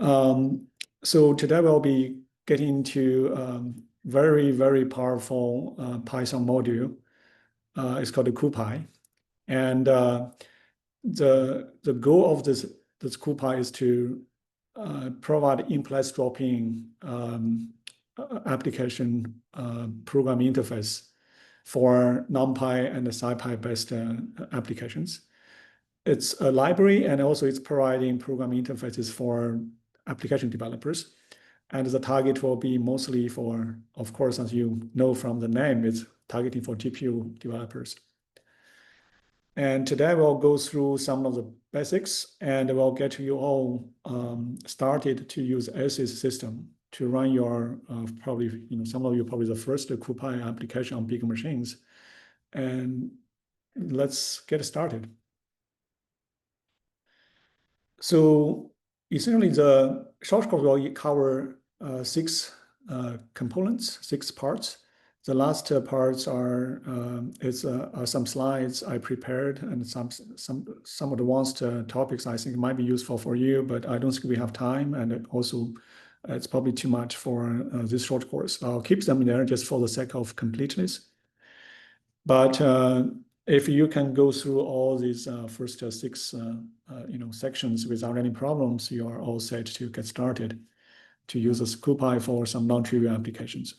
So today we'll be getting into very, very powerful Python module. It's called the CuPy. And the goal of this CuPy is to provide in-place drop-in application program interface for NumPy and SciPy based applications. It's a library, and also it's providing program interfaces for application developers. And the target will be mostly for, of course, as you know from the name, it's targeting for GPU developers. And today we'll go through some of the basics, and we'll get you all started to use ACES system to run your probably, some of you probably the first CuPy application on big machines. And let's get started. So essentially, the short course will cover 6 components, 6 parts. The last parts are some slides I prepared and some advanced topics I think might be useful for you, but I don't think we have time, and also it's probably too much for this short course. I'll keep them there just for the sake of completeness. But if you can go through all these first 6 sections without any problems, you are all set to get started to use this CuPy for some non-trivial applications.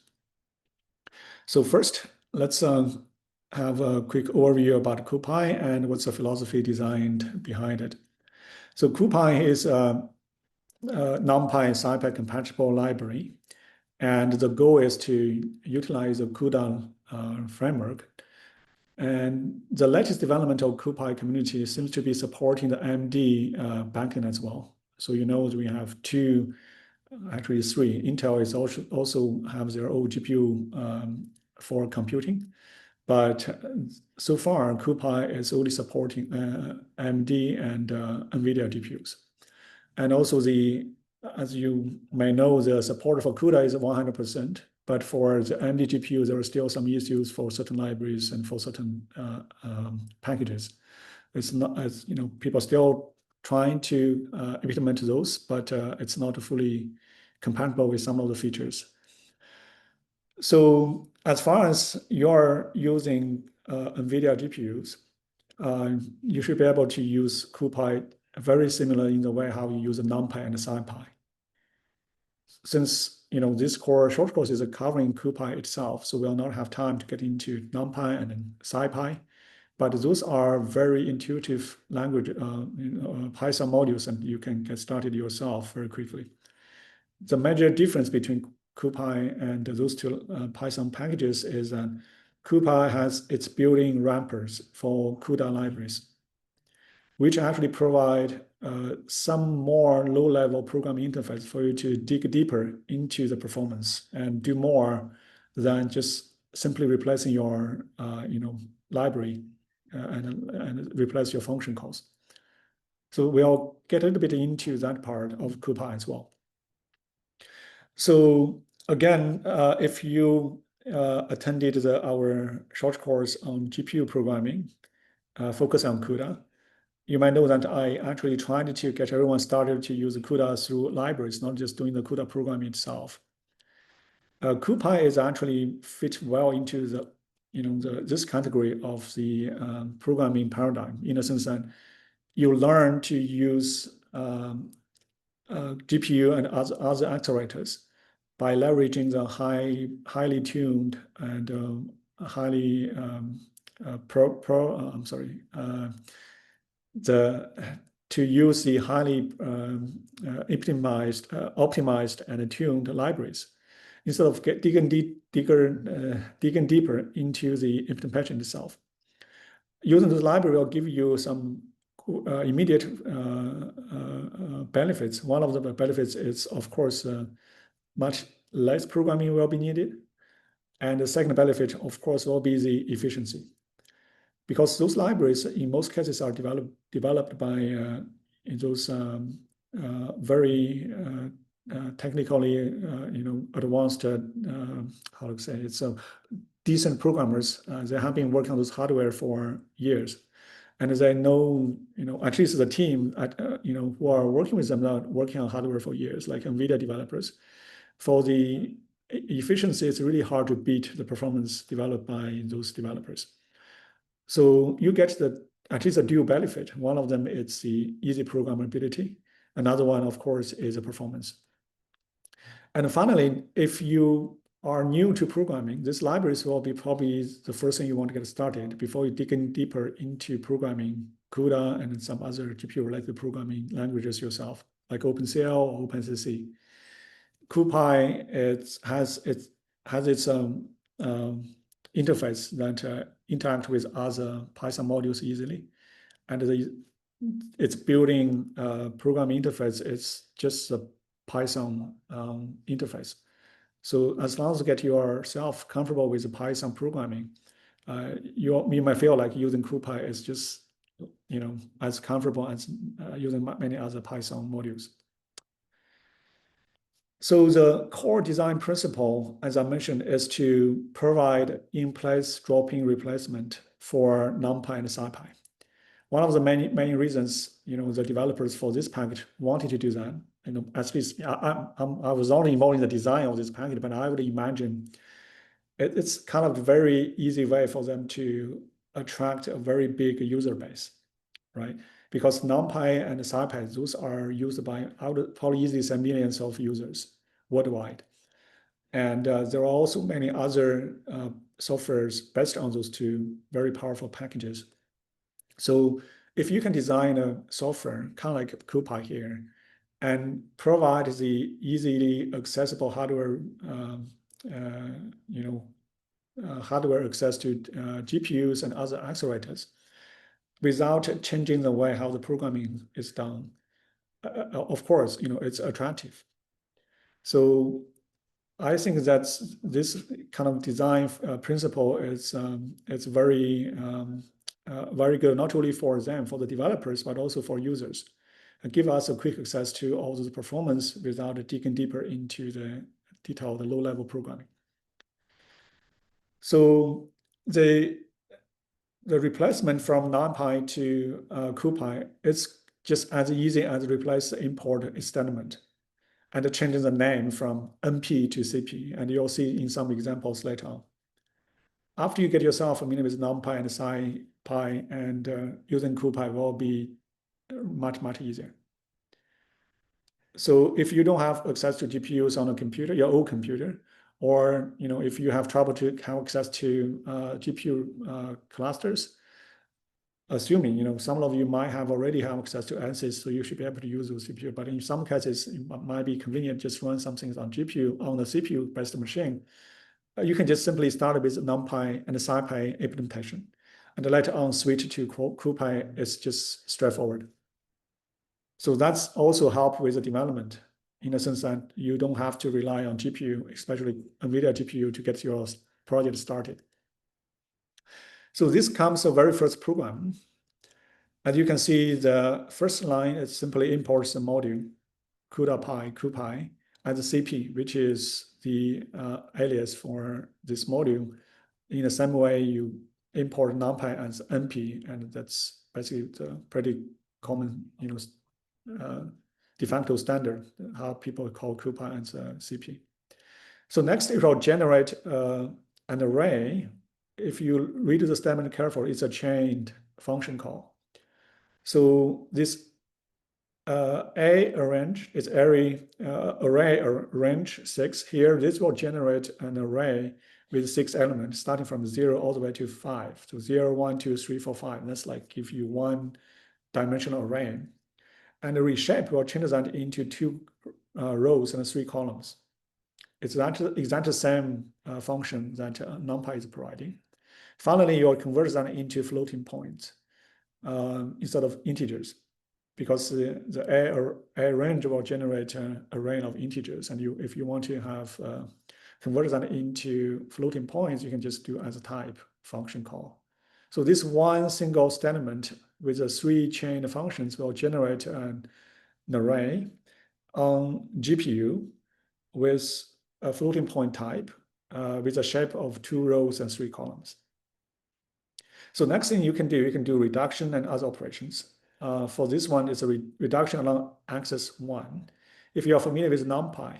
So first, let's have a quick overview about CuPy and what's the philosophy designed behind it. So CuPy is a NumPy and SciPy compatible library, and the goal is to utilize the CUDA framework. And the latest development of CuPy community seems to be supporting the AMD backend as well. So we have 2, actually 3. Intel is also have their own GPU for computing, but so far CuPy is only supporting AMD and NVIDIA GPUs. And also as you may know, the support for CUDA is 100%. But for the AMD GPU, there are still some issues for certain libraries and for certain packages. It's not, as people are still trying to implement those, but it's not fully compatible with some of the features. So as far as you're using NVIDIA GPUs, you should be able to use CuPy very similar in the way how you use NumPy and SciPy. Since this short course is covering CuPy itself, so we'll not have time to get into NumPy and SciPy, but those are very intuitive language Python modules, and you can get started yourself very quickly. The major difference between CuPy and those 2 Python packages is that CuPy has its built-in wrappers for CUDA libraries, which actually provide some more low-level programming interface for you to dig deeper into the performance and do more than just simply replacing your library and replace your function calls. So we'll get a little bit into that part of CuPy as well. So again, if you attended our short course on GPU programming, focus on CUDA, you might know that I actually tried to get everyone started to use CUDA through libraries, not just doing the CUDA program itself. CuPy is actually fit well into this category of the programming paradigm, in a sense that you learn to use GPU and other accelerators by leveraging the highly tuned and highly to use the highly optimized and tuned libraries instead of digging deeper into the implementation itself. Using the library will give you some immediate benefits. One of the benefits is, of course, much less programming will be needed. And the second benefit, of course, will be the efficiency. Because those libraries, in most cases, are developed by those very technically, advanced, how to say it, so decent programmers. They have been working on this hardware for years, And they know, at least the team who are working with them, are working on hardware for years, like NVIDIA developers. For the efficiency, it's really hard to beat the performance developed by those developers. So you get at least a dual benefit. One of them is the easy programmability. Another one, of course, is the performance. And finally, if you are new to programming, these libraries will be probably the first thing you want to get started before you dig in deeper into programming CUDA and some other GPU-related programming languages yourself, like OpenCL or OpenCC. CuPy has its interface that interact with other Python modules easily, and its building programming interface is just a Python interface. So as long as you get yourself comfortable with the Python programming, you might feel like using CuPy is just as comfortable as using many other Python modules. So the core design principle, as I mentioned, is to provide in-place drop-in replacement for NumPy and SciPy. One of the main reasons, the developers for this package wanted to do that, at least I was only involved in the design of this package, but I would imagine it's kind of a very easy way for them to attract a very big user base, right? Because NumPy and SciPy, those are used by probably easily some millions of users worldwide. And there are also many other softwares based on those two very powerful packages. So if you can design a software kind of like CuPy here and provide the easily accessible hardware, hardware access to GPUs and other accelerators without changing the way how the programming is done, of course, it's attractive. So I think that this kind of design principle is it's very very good, not only for them, for the developers, but also for users, and give us a quick access to all the performance without digging deeper into the detail of the low-level programming. So the replacement from NumPy to CuPy, it's just as easy as replace the import statement and changing the name from NP to CP, and you'll see in some examples later on. After you get yourself familiar with NumPy and SciPy, and using CuPy will be much, much easier. So if you don't have access to GPUs on a computer, your old computer, or if you have trouble to have access to GPU clusters, assuming some of you might already have access to ACES, so you should be able to use those CPU. But in some cases, it might be convenient just run some things on GPU on the CPU-based machine. You can just simply start with NumPy and SciPy implementation, and later on switch to CuPy. It's just straightforward. So that's also help with the development in the sense that you don't have to rely on GPU, especially NVIDIA GPU, to get your project started. So this comes the very first program. As you can see, the first line is simply imports the module CuPy as a CP, which is the alias for this module. In the same way, you import NumPy as NP, and that's basically the pretty common, de facto standard, how people call CuPy as a CP. So next, it will generate an array. If you read the statement carefully, it's a chained function call. So this arrange is array range 6 here. This will generate an array with 6 elements starting from 0 all the way to 5. So 0, 1, 2, 3, 4, 5. That's like give you one dimensional array. And the reshape will change that into 2 rows and 3 columns. It's exactly the same function that NumPy is providing. Finally, you'll convert that into floating points instead of integers, because the A range will generate an array of integers, and if you want to have convert that into floating points, you can just do as a type function call. So this one single statement with the 3 chain functions will generate an array on GPU with a floating point type with a shape of 2 rows and 3 columns. So next thing you can do reduction and other operations. For this one, it's a reduction along axis 1. If you are familiar with NumPy,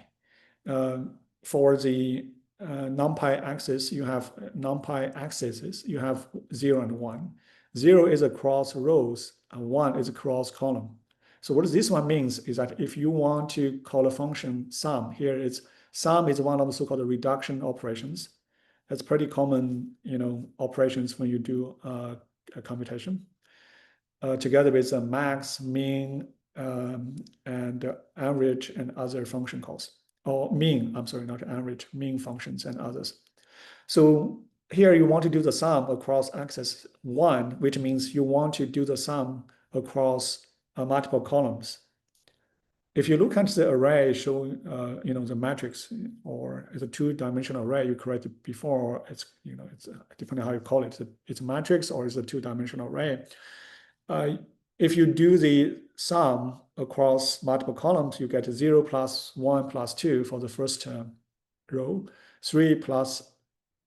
for the NumPy axis, you have NumPy axes, you have 0 and 1. 0 is across rows, and 1 is across column. So what this one means is that if you want to call a function sum, here it's sum is one of the so-called reduction operations. That's pretty common, operations when you do a computation. Together with max, mean, and average and other function calls. Or mean, I'm sorry, not average, mean functions and others. So here you want to do the sum across axis 1, which means you want to do the sum across multiple columns. If you look at the array showing, the matrix, or it's a two-dimensional array you created before, it's depending on how you call it, it's a matrix or it's a two-dimensional array. If you do the sum across multiple columns, you get 0 plus 1 plus 2 for the first row, 3 plus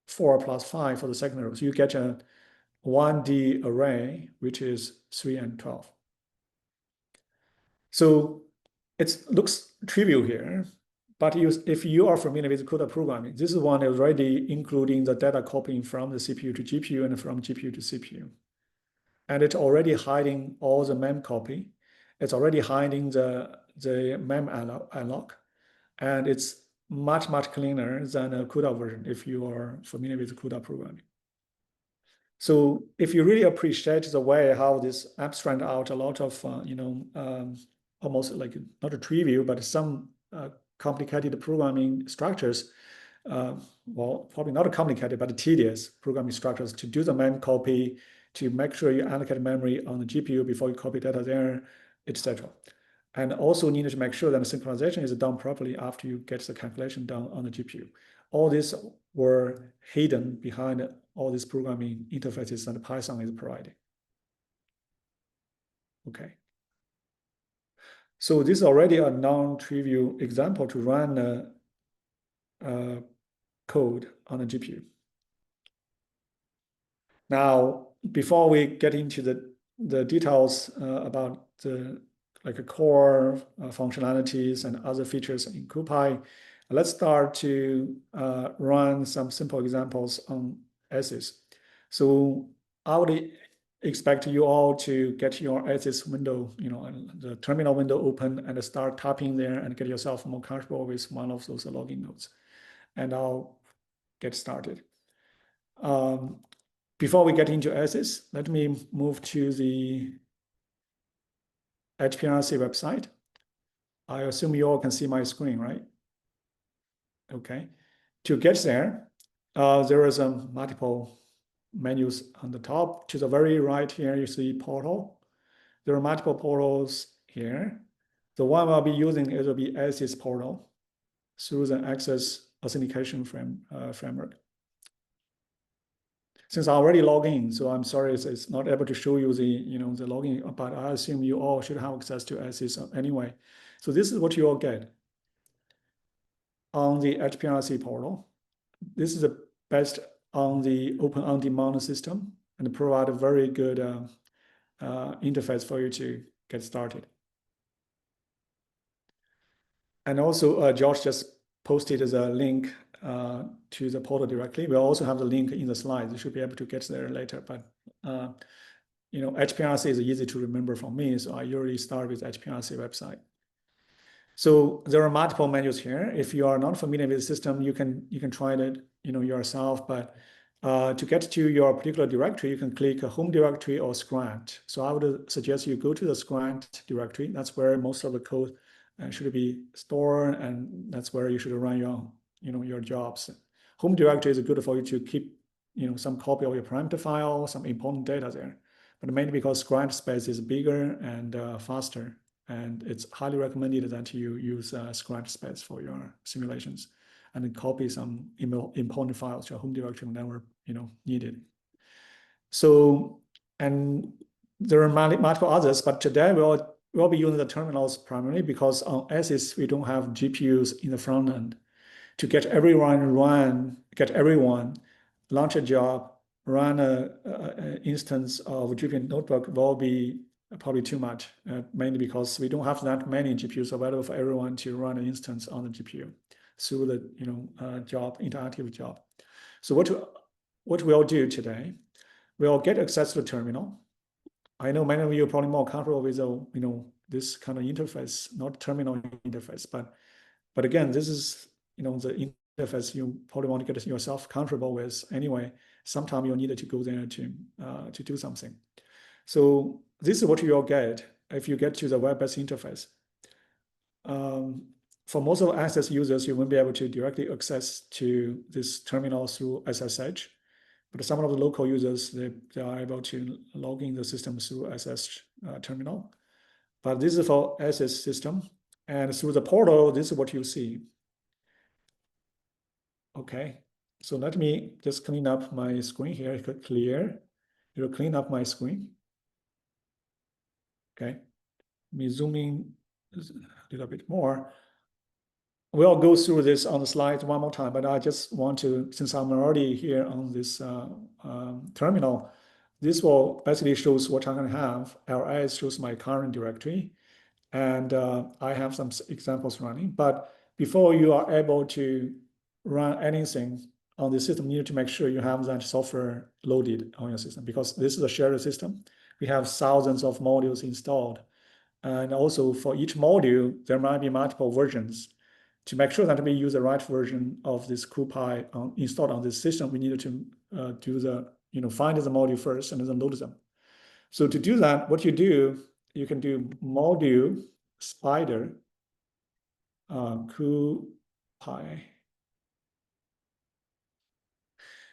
4 plus 5 for the second row. So you get a 1D array, which is 3 and 12. So it looks trivial here, but if you are familiar with CUDA programming, this one is already including the data copying from the CPU to GPU and from GPU to CPU. And it's already hiding all the mem copy. It's already hiding the mem alloc. And it's much, much cleaner than a CUDA version if you are familiar with CUDA programming. So if you really appreciate the way how this abstract out a lot of, almost like not a trivial, but some complicated programming structures, well, probably not complicated, but tedious programming structures to do the mem copy, to make sure you allocate memory on the GPU before you copy data there, etc. And also needed to make sure that the synchronization is done properly after you get the calculation done on the GPU. All these were hidden behind all these programming interfaces that Python is providing. Okay. So this is already a non-trivial example to run code on a GPU. Now, before we get into the details about the core functionalities and other features in CuPy, let's start to run some simple examples on ACES. So I would expect you all to get your ACES window, the terminal window open and start typing there and get yourself more comfortable with one of those login nodes. And I'll get started. Before we get into ACES, let me move to the HPRC website. I assume you all can see my screen, right? Okay. To get there, there is multiple menus on the top. To the very right here, you see portal. There are multiple portals here. The one I'll be using will be ACES portal through the ACES authentication framework. Since I already logged in, so I'm sorry it's not able to show you the the login, but I assume you all should have access to ACES anyway. So this is what you all get on the HPRC portal. This is the best on the open on-demand system and provide a very good interface for you to get started. And also, George just posted the link to the portal directly. We'll also have the link in the slides. You should be able to get there later. But HPRC is easy to remember for me, so I usually start with HPRC website. So there are multiple menus here. If you are not familiar with the system, you can try it yourself. But to get to your particular directory, you can click home directory or scratch. So I would suggest you go to the scratch directory. That's where most of the code should be stored, and that's where you should run your jobs. Home directory is good for you to keep some copy of your parameter file, some important data there. But mainly because scratch space is bigger and faster, and it's highly recommended that you use scratch space for your simulations, and then copy some important files to your home directory whenever needed. So, and there are multiple others, but today we'll be using the terminals primarily because on ACES we don't have GPUs in the front end. To get everyone launch a job, run an instance of GPU notebook will be probably too much, mainly because we don't have that many GPUs available for everyone to run an instance on the GPU through the interactive job. So what we'll do today, we'll get access to the terminal. I know many of you are probably more comfortable with this kind of interface, not terminal interface, but again, this is the interface you probably want to get yourself comfortable with anyway. Sometimes you'll need to go there to do something. So this is what you'll get if you get to the web-based interface. For most of ACES users, you won't be able to directly access to this terminal through SSH. But some of the local users, they are able to log in the system through SSH terminal. But this is for ACES system. And through the portal, this is what you see. Okay, so let me just clean up my screen here. Click clear. It'll clean up my screen. Okay, let me zoom in a little bit more. We'll go through this on the slides one more time, but I just want to, since I'm already here on this terminal, this will basically shows what I'm going to have. LS shows my current directory, and I have some examples running. But before you are able to run anything on the system, you need to make sure you have that software loaded on your system, because this is a shared system. We have thousands of modules installed. And also for each module, there might be multiple versions. To make sure that we use the right version of this CuPy installed on this system, we need to find the module first and then load them. So to do that, what you do, you can do module spider CuPy.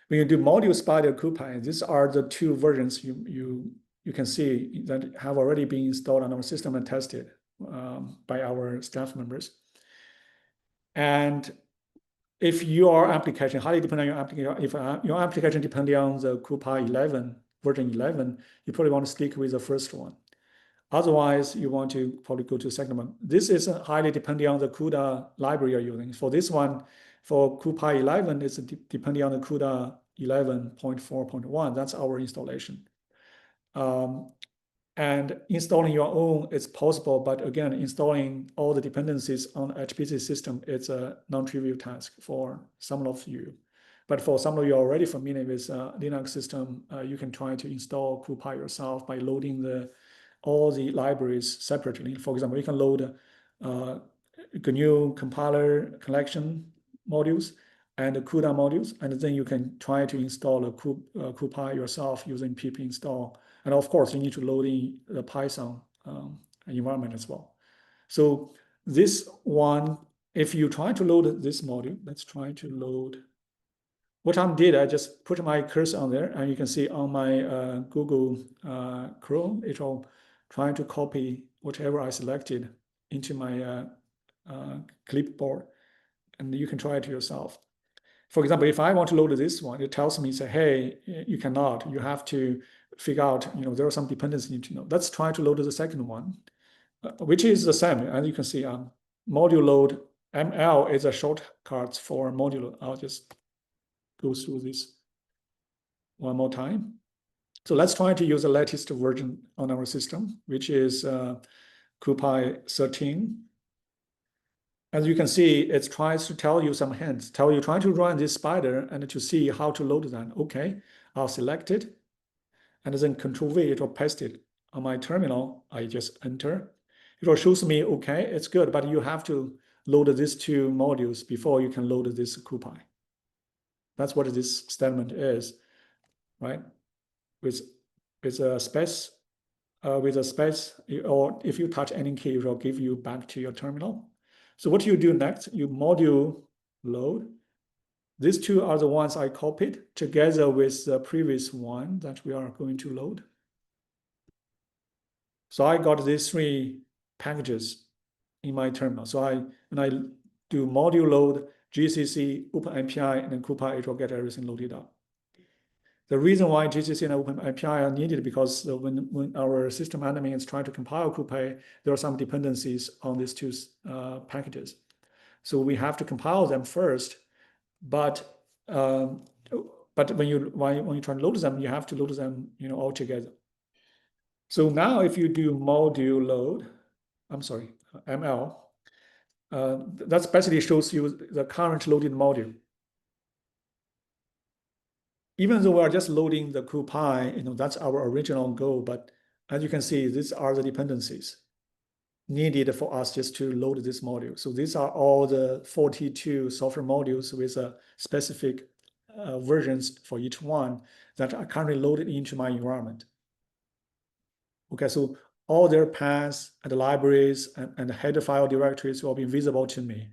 When you do module spider CuPy, these are the two versions you can see that have already been installed on our system and tested by our staff members. And if your application, highly depending on your application, if your application depending on the CuPy 11, version 11, you probably want to stick with the first one. Otherwise, you want to probably go to the second one. This is highly depending on the CUDA library you're using. For this one, for CuPy 11, it's depending on the CUDA 11.4.1. That's our installation. And installing your own is possible, but again, installing all the dependencies on HPC system, it's a non-trivial task for some of you. But for some of you already familiar with Linux system, you can try to install CuPy yourself by loading all the libraries separately. For example, you can load GNU compiler collection modules and the CUDA modules, and then you can try to install a CuPy yourself using pip install. And of course, you need to load in the Python environment as well. So this one, if you try to load this module, let's try to load. What I did, I just put my cursor on there, and you can see on my Google Chrome, it will try to copy whatever I selected into my clipboard, and you can try it yourself. For example, if I want to load this one, it tells me, say, hey, you cannot, you have to figure out, there are some dependencies you need to know. Let's try to load the second one, which is the same. And you can see module load ML is a shortcut for module. I'll just go through this one more time. So let's try to use the latest version on our system, which is CuPy 13. As you can see, it tries to tell you some hints, try to run this spider and to see how to load that. Okay, I'll select it, and then Control-V, it will paste it on my terminal. I just enter. It will show me, okay, it's good, but you have to load these two modules before you can load this CuPy. That's what this statement is, right? With a space, or if you touch any key, it will give you back to your terminal. So what you do next, you module load. These two are the ones I copied together with the previous one that we are going to load. So I got these three packages in my terminal. So when I do module load, GCC, OpenAPI, and then CuPy, it will get everything loaded up. The reason why GCC and OpenAPI are needed because when our system admin is trying to compile CuPy, there are some dependencies on these two packages. So we have to compile them first, but but when you try to load them, you have to load them, all together. So now if you do module load, ML, that basically shows you the current loaded module. Even though we are just loading the CuPy, that's our original goal, but as you can see, these are the dependencies needed for us just to load this module. So these are all the 42 software modules with specific versions for each one that are currently loaded into my environment. Okay, so all their paths and the libraries and the header file directories will be visible to me.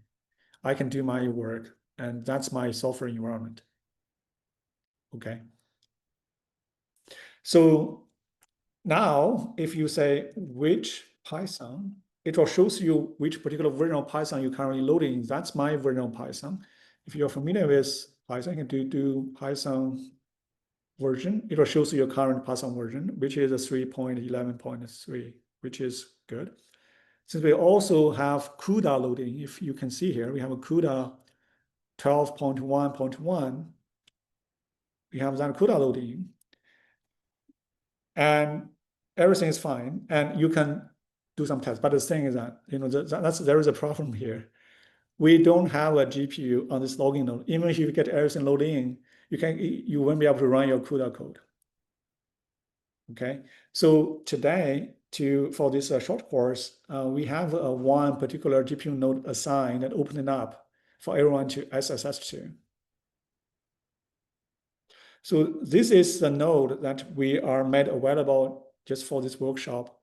I can do my work, and that's my software environment. Okay. So now, if you say which Python, it will show you which particular version of Python you're currently loading. That's my version of Python. If you're familiar with Python, you can do Python version. It will show you your current Python version, which is a 3.11.3, which is good. Since we also have CUDA loading, if you can see here, we have a CUDA 12.1.1. We have that CUDA loading, and everything is fine, and you can do some tests. But the thing is that there is a problem here. We don't have a GPU on this logging node. Even if you get everything loaded in, you won't be able to run your CUDA code. Okay, so today for this short course, we have one particular GPU node assigned and opening up for everyone to access to. So this is the node that we are made available just for this workshop.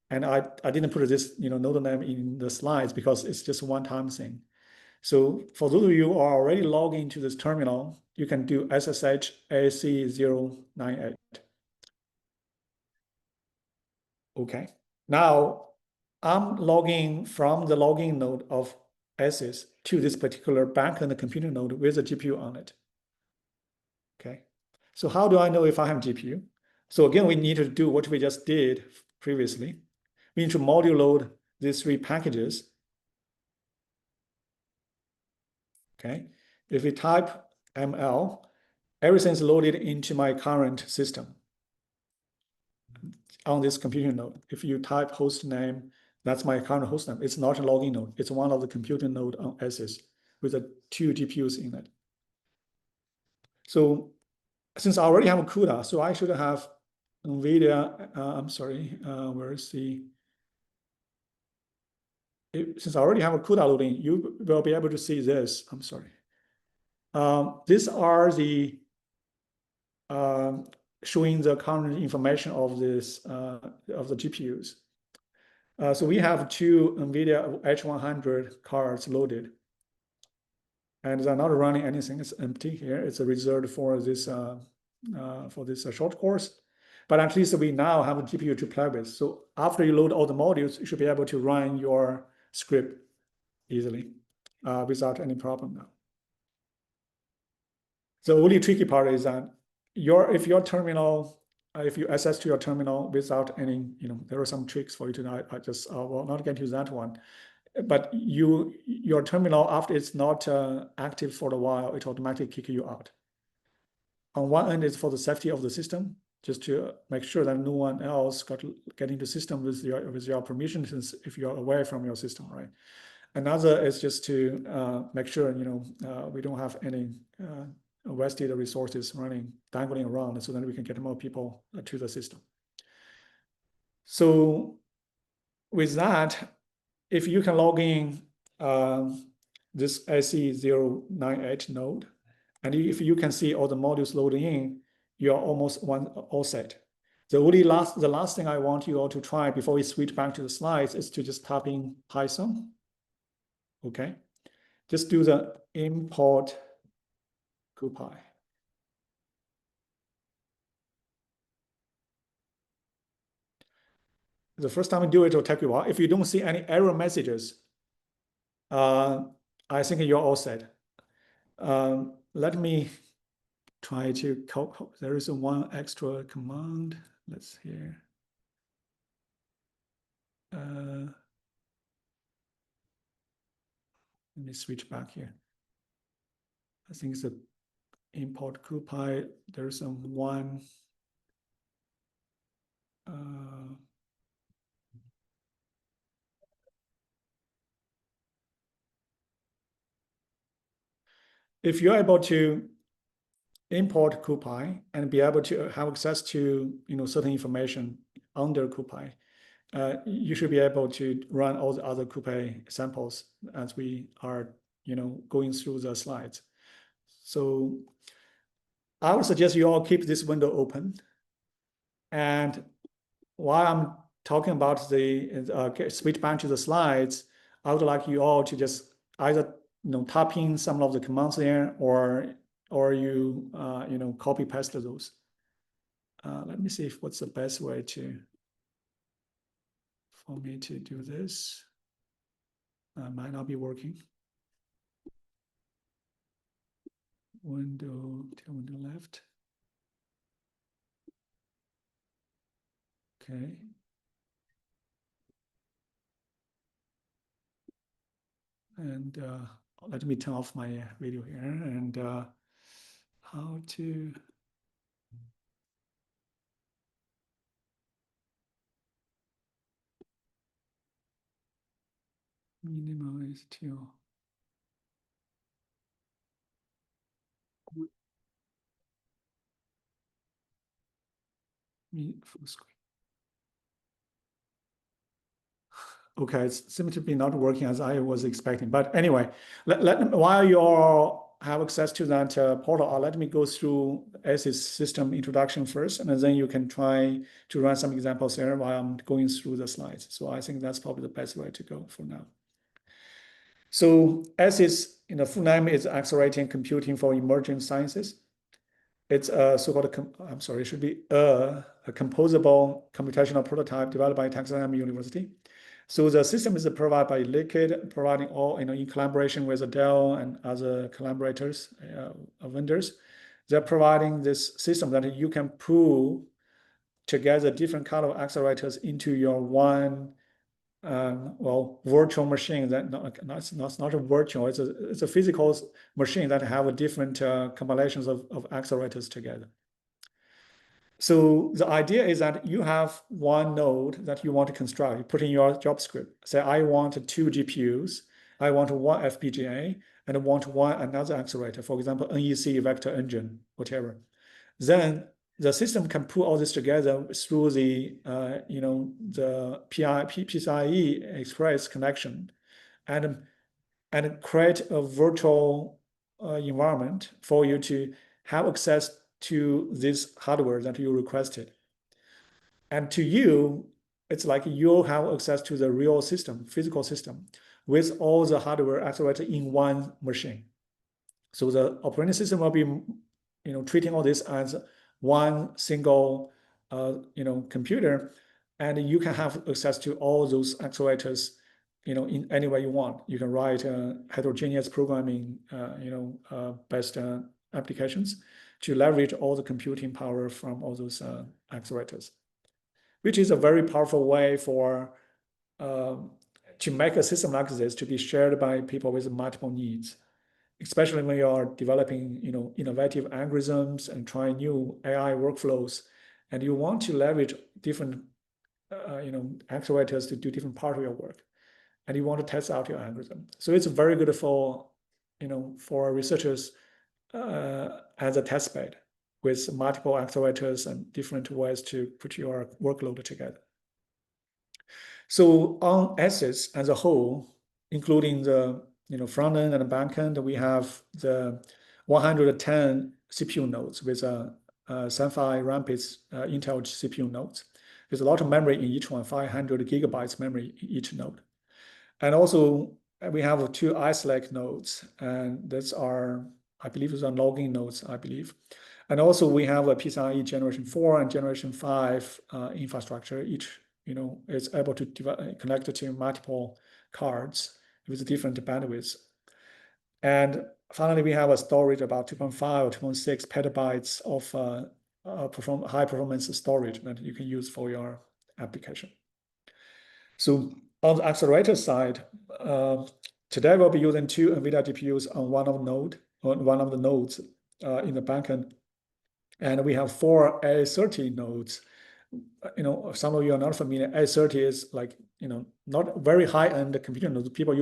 And I didn't put this node name in the slides because it's just a one-time thing. So for those of you who are already logged into this terminal, you can do SSH AC098. Okay. Now I'm logging from the login node of ACES to this particular backend computing node with a GPU on it. Okay. So how do I know if I have GPU? So again, we need to do what we just did previously. We need to module load these three packages. Okay. If we type ML, everything's loaded into my current system on this computing node. If you type host name, that's my current host name. It's not a login node. It's one of the computing node on ACES with the 2 GPUs in it. So since I already have a CUDA, so I should have NVIDIA, where is the, since I already have a CUDA loading, you will be able to see this, these are the, showing the current information of this, of the GPUs. So we have 2 NVIDIA H100 cards loaded, and they're not running anything. It's empty here. It's reserved for this short course. But at least we now have a GPU to play with. So after you load all the modules, you should be able to run your script easily without any problem now. The only tricky part is that if your terminal, if you access to your terminal without any, there are some tricks for you to know. I will not get to that one. But your terminal, after it's not active for a while, it automatically kick you out. On one end, it's for the safety of the system, just to make sure that no one else get into the system with your permission, since if you're away from your system, right? Another is just to make sure we don't have any wasted resources dangling around, so that we can get more people to the system. So with that, if you can log in this AC098 node, and if you can see all the modules loading in, you're almost all set. The last thing I want you all to try before we switch back to the slides is to just type in Python. Okay, just do the import CuPy. The first time you do it, it'll take you a while. If you don't see any error messages, I think you're all set. Let me try to there is one extra command. Let's hear. Let me switch back here. I think it's import CuPy. There's one. If you're able to import CuPy and be able to have access to certain information under CuPy, you should be able to run all the other CuPy samples as we are going through the slides. So I would suggest you all keep this window open. And while I'm talking about the switch back to the slides, I would like you all to just either type in some of the commands there, or you copy paste those. Let me see what's the best way for me to do this. Might not be working. Window to window left. Okay. And let me turn off my video here, and how to minimize to full screen. Okay, it seems to be not working as I was expecting. But anyway, while you all have access to that portal, let me go through ACES system introduction first, and then you can try to run some examples there while I'm going through the slides. So I think that's probably the best way to go for now. So ACES, in the full name, is Accelerating Computing for Emerging Sciences. It's a so-called, I'm sorry, it should be a composable computational prototype developed by Texas A&M University. So the system is provided by Liquid, providing all, in collaboration with Dell and other collaborators, vendors. They're providing this system that you can pull together different kind of accelerators into your one, virtual machine. That's not a virtual, it's a physical machine that have a different combinations of accelerators together. So the idea is that you have one node that you want to construct. You put in your job script. Say, I want 2 GPUs, I want 1 FPGA, and I want another accelerator, for example, NEC vector engine, whatever. Then the system can pull all this together through the the PCIe Express connection, and create a virtual environment for you to have access to this hardware that you requested. And to you, it's like you have access to the real system, physical system, with all the hardware accelerator in one machine. So the operating system will be treating all this as one single computer, and you can have access to all those accelerators in any way you want. You can write heterogeneous programming based applications to leverage all the computing power from all those accelerators, which is a very powerful way for to make a system like this to be shared by people with multiple needs, especially when you are developing innovative algorithms and trying new AI workflows, and you want to leverage different accelerators to do different part of your work, and you want to test out your algorithm. So it's very good for for researchers as a test bed with multiple accelerators and different ways to put your workload together. So on ACES as a whole, including the front end and back end, we have the 110 CPU nodes with SciPy Rapids Intel CPU nodes. There's a lot of memory in each one, 500 gigabytes memory in each node. And also we have 2 Ice Lake nodes, and that's our, I believe those are logging nodes, I believe. And also we have a PCIe generation 4 and generation 5 infrastructure. Each is able to connect to multiple cards with different bandwidths. And finally, we have a storage about 2.5 or 2.6 petabytes of high performance storage that you can use for your application. So on the accelerator side, today we'll be using 2 NVIDIA GPUs on one of the nodes. in the backend. And we have 4 A30 nodes. Some of you are not familiar. A30 is like, not very high-end computer nodes. People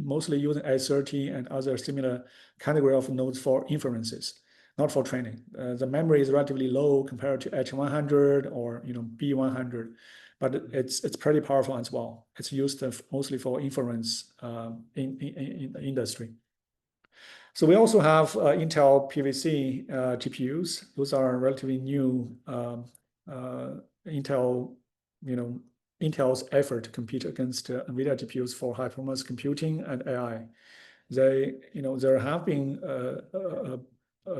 mostly using A30 and other similar category of nodes for inferences, not for training. The memory is relatively low compared to H100 or B100, but it's pretty powerful as well. It's used mostly for inference in the industry. So we also have Intel PVC GPUs. Those are relatively new. Intel's effort to compete against NVIDIA GPUs for high performance computing and AI. There have been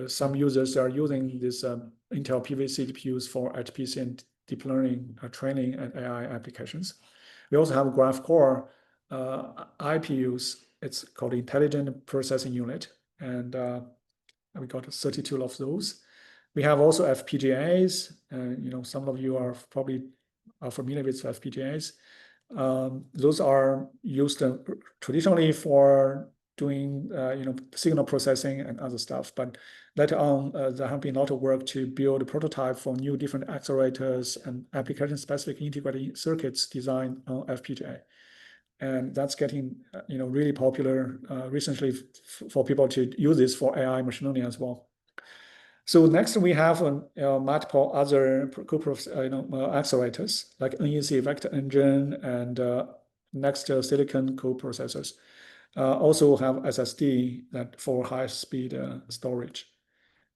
some users that are using this Intel PVC GPUs for HPC and deep learning training and AI applications. We also have Graph Core IPUs. It's called Intelligent Processing Unit, and we got 32 of those. We have also FPGAs. Some of you are probably familiar with FPGAs. Those are used traditionally for doing signal processing and other stuff. But later on, there have been a lot of work to build a prototype for new different accelerators and application-specific integrated circuits designed on FPGA. And that's getting really popular recently for people to use this for AI machine learning as well. So next we have multiple other accelerators like NEC vector engine and next silicon coprocessors. Also have SSD for high speed storage.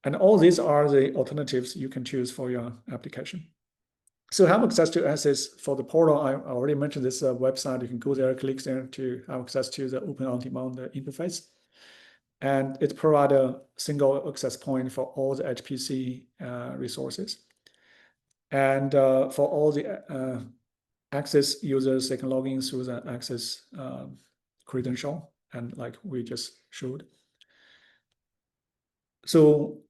And all these are the alternatives you can choose for your application. So have access to ACES for the portal. I already mentioned this website. You can go there, click there to have access to the open on-demand interface. And it provides a single access point for all the HPC resources. And for all the ACES users, they can log in through the ACES credential, and like we just showed. So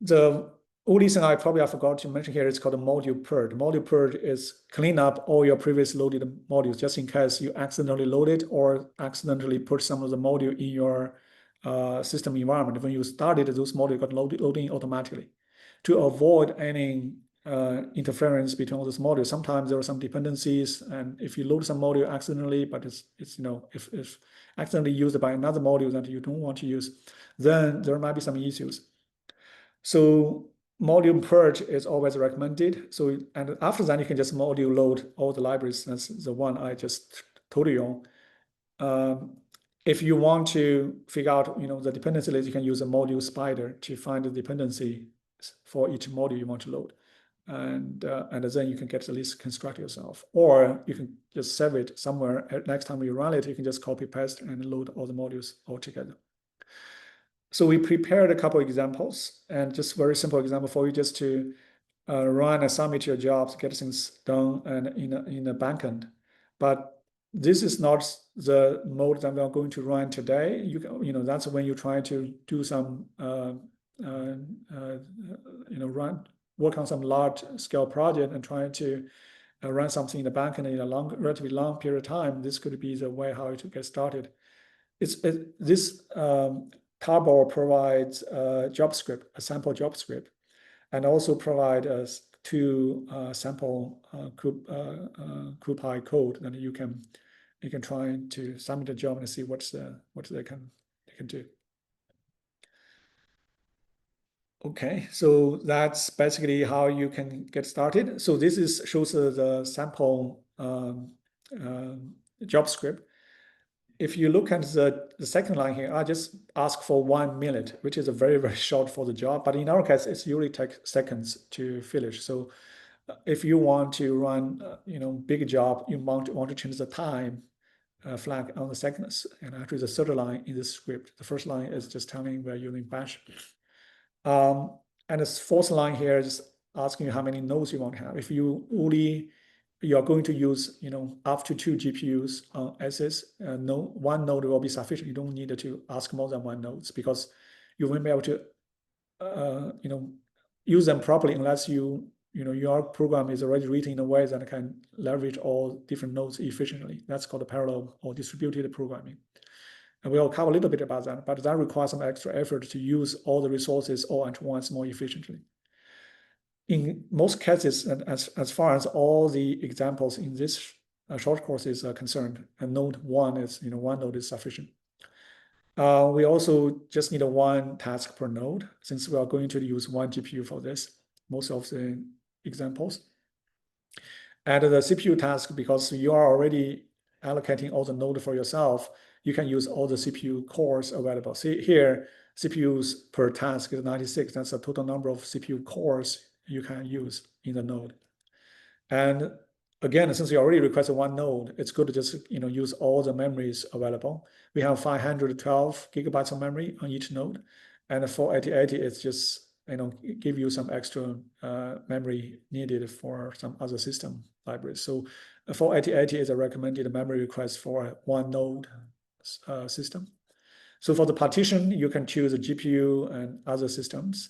the only thing I forgot to mention here is called a module purge. Module purge is clean up all your previous loaded modules, just in case you accidentally loaded or accidentally put some of the module in your system environment. When you started, those modules got loading automatically. To avoid any interference between all those modules, sometimes there are some dependencies, and if you load some module accidentally, but it's if accidentally used by another module that you don't want to use, then there might be some issues. So module purge is always recommended. So, and after that, you can just module load all the libraries. That's the one I just told you on. If you want to figure out, the dependency list, you can use a module spider to find the dependency for each module you want to load, and then you can get the list construct yourself, or you can just save it somewhere. Next time you run it, you can just copy paste and load all the modules all together. So we prepared a couple of examples, and just very simple example for you, just to run and submit your jobs, get things done, and in a backend. But this is not the mode that we are going to run today. That's when you try to do some work on some large scale project and try to run something in the backend in a relatively long period of time. This could be the way how to get started. This tarball provides a job script, a sample job script, and also provide us 2 sample CuPy code that you can try to submit a job and see what they can do. Okay, so that's basically how you can get started. So this shows the sample job script. If you look at the second line here, I just ask for 1 minute, which is a very, very short for the job. But in our case, it usually takes seconds to finish. So if you want to run, big job, you want to change the time flag on the seconds. And actually, the third line in this script, the first line is just telling we're using bash. And the fourth line here is asking you how many nodes you want to have. If you are going to use, up to 2 GPUs on ACES, 1 node will be sufficient. You don't need to ask more than 1 node, because you won't be able to, use them properly unless your program is already written in a way that can leverage all different nodes efficiently. That's called parallel or distributed programming. And we'll cover a little bit about that, but that requires some extra effort to use all the resources all at once more efficiently. In most cases, and as far as all the examples in this short courses are concerned, and node one is, one node is sufficient. We also just need one task per node, since we are going to use one GPU for this, most of the examples. And the CPU task, because you are already allocating all the node for yourself, you can use all the CPU cores available. See here, CPUs per task is 96. That's the total number of CPU cores you can use in the node. And again, since you already requested one node, it's good to just use all the memories available. We have 512 gigabytes of memory on each node, and for 8080, it's just give you some extra memory needed for some other system libraries. So for 8080 is a recommended memory request for one node system. So for the partition, you can choose a GPU and other systems.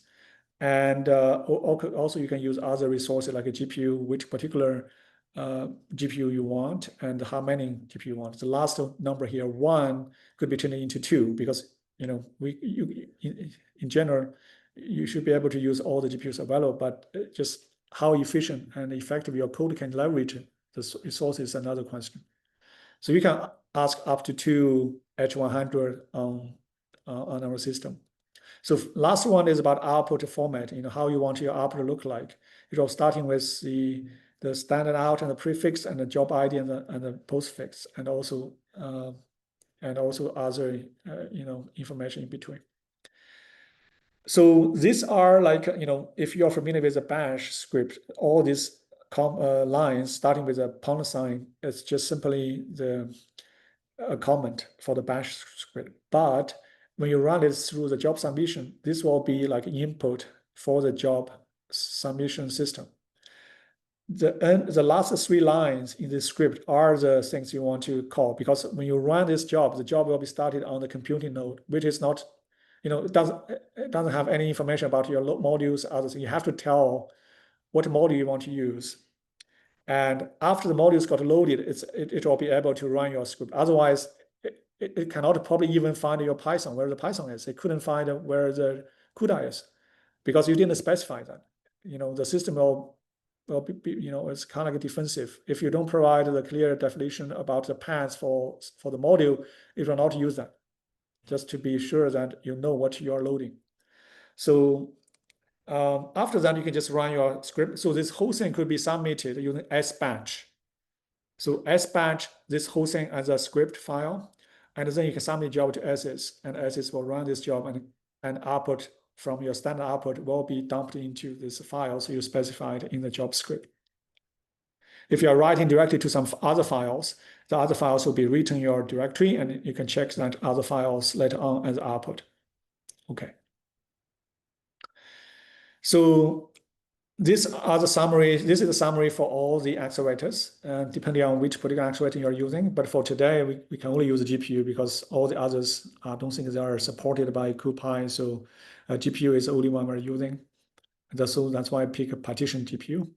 And also you can use other resources like a GPU, which particular GPU you want, and how many GPU you want. The last number here, 1, could be turned into 2, because in general, you should be able to use all the GPUs available, but just how efficient and effective your code can leverage the resources is another question. So you can ask up to 2 H100 on our system. So last one is about output format, how you want your output to look like. Starting with the standard out and the prefix and the job ID and the postfix, and also other information in between. So these are like, if you're familiar with the bash script, all these lines starting with a pound sign, it's just simply a comment for the bash script. But when you run it through the job submission, this will be like input for the job submission system. The last 3 lines in this script are the things you want to call, because when you run this job, the job will be started on the computing node, which is not, it doesn't have any information about your modules, others. You have to tell what module you want to use. And after the modules got loaded, it will be able to run your script. Otherwise, it cannot probably even find your Python, where the Python is. It couldn't find where the CUDA is, because you didn't specify that. The system will be, it's kind of like defensive. If you don't provide the clear definition about the paths for the module, it will not use that, just to be sure that you know what you are loading. So after that, you can just run your script. So this whole thing could be submitted using SBatch. So SBatch, this whole thing as a script file, and then you can submit job to ACES, and ACES will run this job, and output from your standard output will be dumped into this file, so you specified in the job script. If you are writing directly to some other files, the other files will be written in your directory, and you can check that other files later on as output. Okay. So this is a summary for all the accelerators, depending on which particular accelerator you're using. But for today, we can only use the GPU, because all the others, I don't think they are supported by CuPy. So GPU is the only one we're using. So that's why I pick a partition GPU.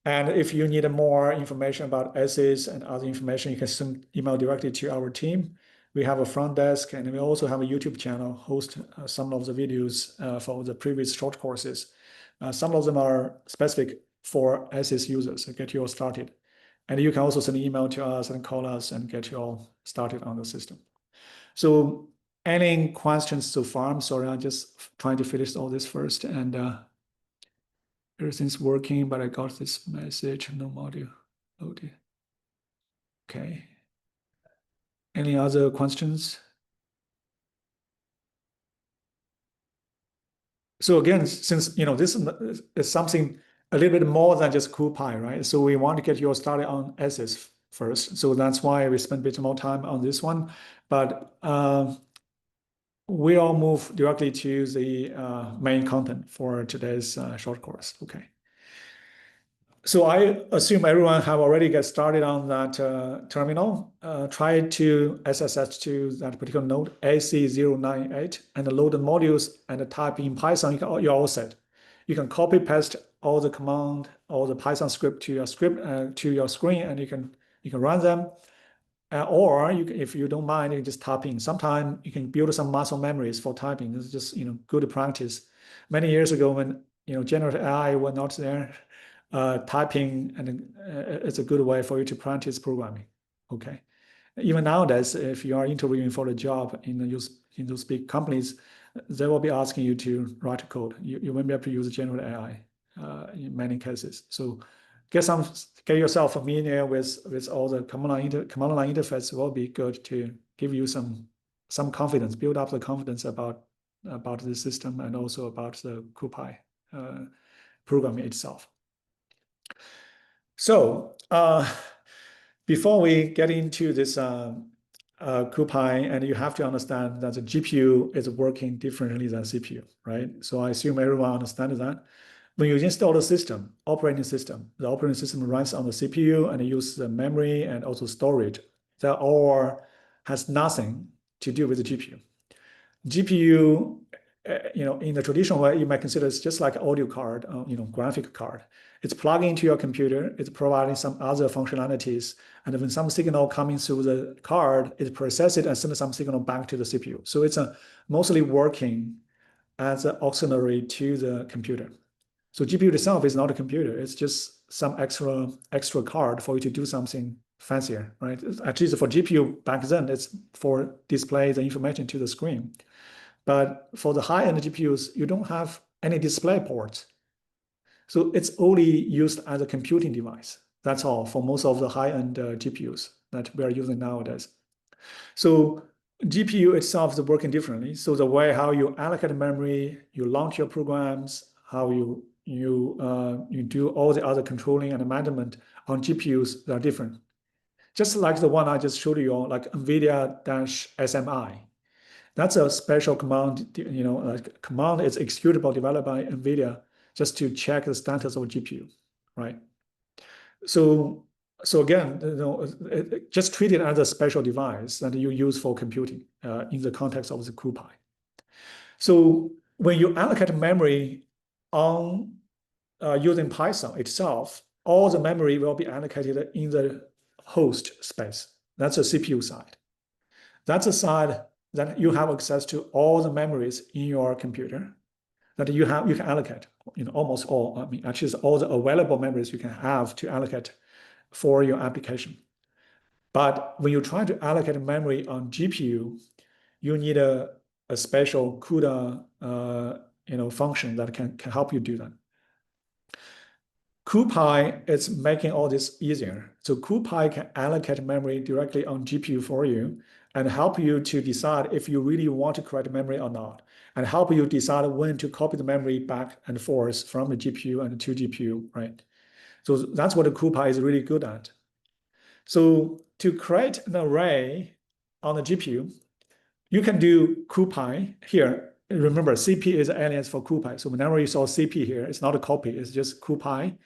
And if you need more information about ACES and other information, you can send email directly to our team. We have a front desk, and we also have a YouTube channel, host some of the videos for the previous short courses. Some of them are specific for ACES users to get you all started. And you can also send an email to us and call us and get you all started on the system. So any questions so far? I'm sorry, I'm just trying to finish all this first. And everything's working, but I got this message, no module loaded. Okay. Any other questions? So again, since this is something a little bit more than just CuPy, right? So we want to get you started on ACES first. So that's why we spend a bit more time on this one. But we'll move directly to the main content for today's short course. Okay. So I assume everyone have already get started on that terminal. Try to SSH to that particular node, AC098, and load the modules and type in Python. You're all set. You can copy paste all the command, all the Python script to your screen, and you can run them. Or if you don't mind, you can just type in. Sometimes you can build some muscle memories for typing. It's just good practice. Many years ago, when generative AI were not there, typing and it's a good way for you to practice programming. Okay. Even nowadays, if you are interviewing for a job in those big companies, they will be asking you to write code. You may be able to use generative AI in many cases. So get yourself familiar with all the command line interface will be good to give you some confidence, build up the confidence about the system and also about the CuPy programming itself. So before we get into this CuPy, and you have to understand that the GPU is working differently than CPU, right? So I assume everyone understands that. When you install the system, the operating system runs on the CPU and it uses the memory and also storage. That all has nothing to do with the GPU. GPU, in the traditional way, you might consider it's just like an audio card, graphic card. It's plugged into your computer. It's providing some other functionalities. And when some signal coming through the card, it processes it and sends some signal back to the CPU. So it's mostly working as an auxiliary to the computer. So GPU itself is not a computer. It's just some extra card for you to do something fancier, right? At least for GPU back then, it's for display the information to the screen. But for the high-end GPUs, you don't have any display ports. So it's only used as a computing device. That's all for most of the high-end GPUs that we are using nowadays. So GPU itself is working differently. So the way how you allocate memory, you launch your programs, how you do all the other controlling and management on GPUs are different. Just like the one I just showed you, like NVIDIA-SMI. That's a special command, command is executable developed by NVIDIA just to check the status of GPU, right? So again, just treat it as a special device that you use for computing in the context of the CuPy. So when you allocate memory on using Python itself, all the memory will be allocated in the host space. That's the CPU side. That's a side that you have access to all the memories in your computer that you can allocate, almost all, actually all the available memories you can have to allocate for your application. But when you try to allocate memory on GPU, you need a special CUDA function that can help you do that. CuPy is making all this easier. So CuPy can allocate memory directly on GPU for you and help you to decide if you really want to create memory or not, and help you decide when to copy the memory back and forth from the GPU and to GPU, right? So that's what the CuPy is really good at. So to create an array on the GPU, you can do CuPy here. Remember, CP is an alias for CuPy. So whenever you saw CP here, it's not a copy, it's just CuPy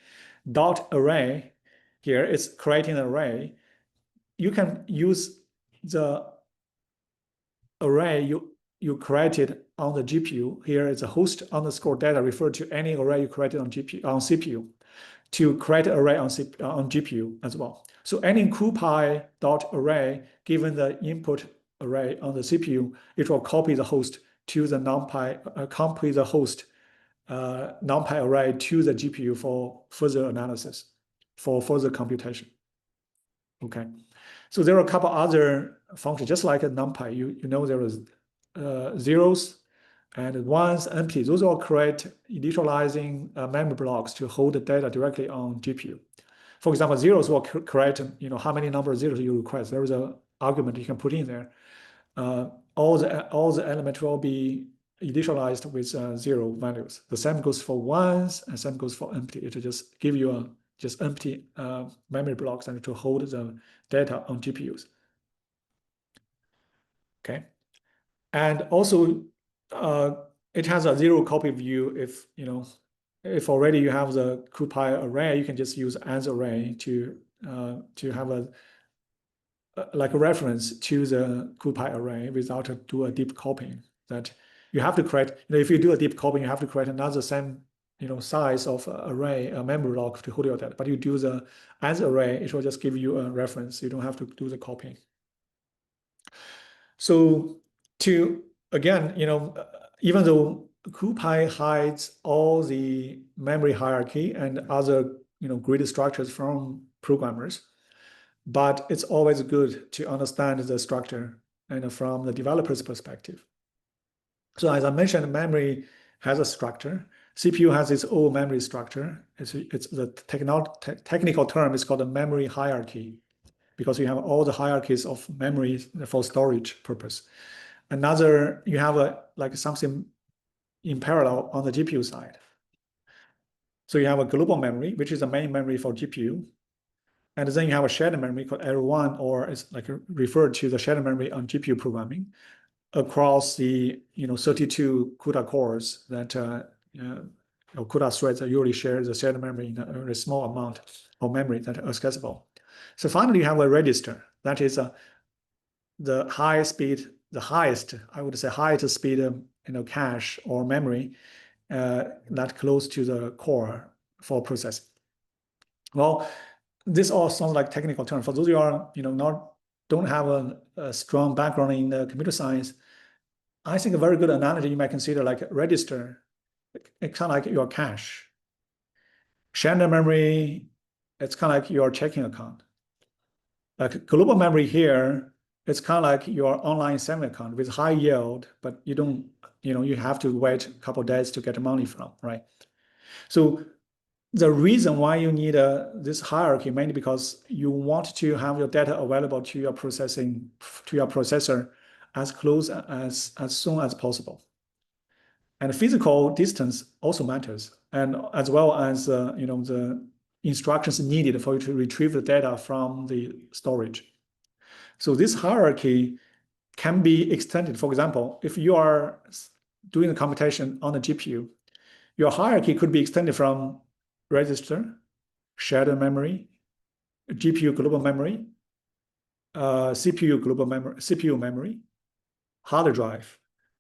dot array. Here, it's creating an array. You can use the array you created on the GPU. Here is a host underscore data referred to any array you created on CPU to create an array on GPU as well. So any CuPy dot array, given the input array on the CPU, it will copy the host to the NumPy, copy the host NumPy array to the GPU for further analysis, for further computation. Okay, so there are a couple other functions, just like a NumPy. You know there is zeros and ones, empty. Those all create initializing memory blocks to hold the data directly on GPU. For example, zeros will create how many number of zeros you request. There is an argument you can put in there. All the elements will be initialized with 0 values. The same goes for ones and same goes for empty. It will just give you just empty memory blocks and to hold the data on GPUs. Okay, and also it has a zero copy view. If already you have the CuPy array, you can just use as array to have a reference to the CuPy array without do a deep copying. That you have to create. If you do a deep copying, you have to create another same size of array, a memory block to hold your data. But you do the as array, it will just give you a reference. You don't have to do the copying. So again, even though CuPy hides all the memory hierarchy and other grid structures from programmers, but it's always good to understand the structure and from the developer's perspective. So as I mentioned, memory has a structure. CPU has its own memory structure. It's the technical term is called a memory hierarchy, because you have all the hierarchies of memory for storage purpose. Another, you have like something in parallel on the GPU side. So you have a global memory, which is the main memory for GPU. And then you have a shared memory called L1, or it's like referred to the shared memory on GPU programming across the 32 CUDA cores that CUDA threads usually share the shared memory in a very small amount of memory that are accessible. So finally, you have a register that is the highest, I would say, highest speed cache or memory that close to the core for processing. Well, this all sounds like technical terms. For those who are don't have a strong background in computer science, I think a very good analogy you might consider like a register. It's kind of like your cache. Shared memory, it's kind of like your checking account. Like global memory here, it's kind of like your online saving account with high yield, but you don't, you have to wait a couple of days to get money from, right? So the reason why you need this hierarchy mainly because you want to have your data available to your processor as close as soon as possible. And physical distance also matters, and as well as the instructions needed for you to retrieve the data from the storage. So this hierarchy can be extended. For example, if you are doing the computation on the GPU, your hierarchy could be extended from register, shared memory, GPU global memory, CPU global memory, CPU memory, hard drive.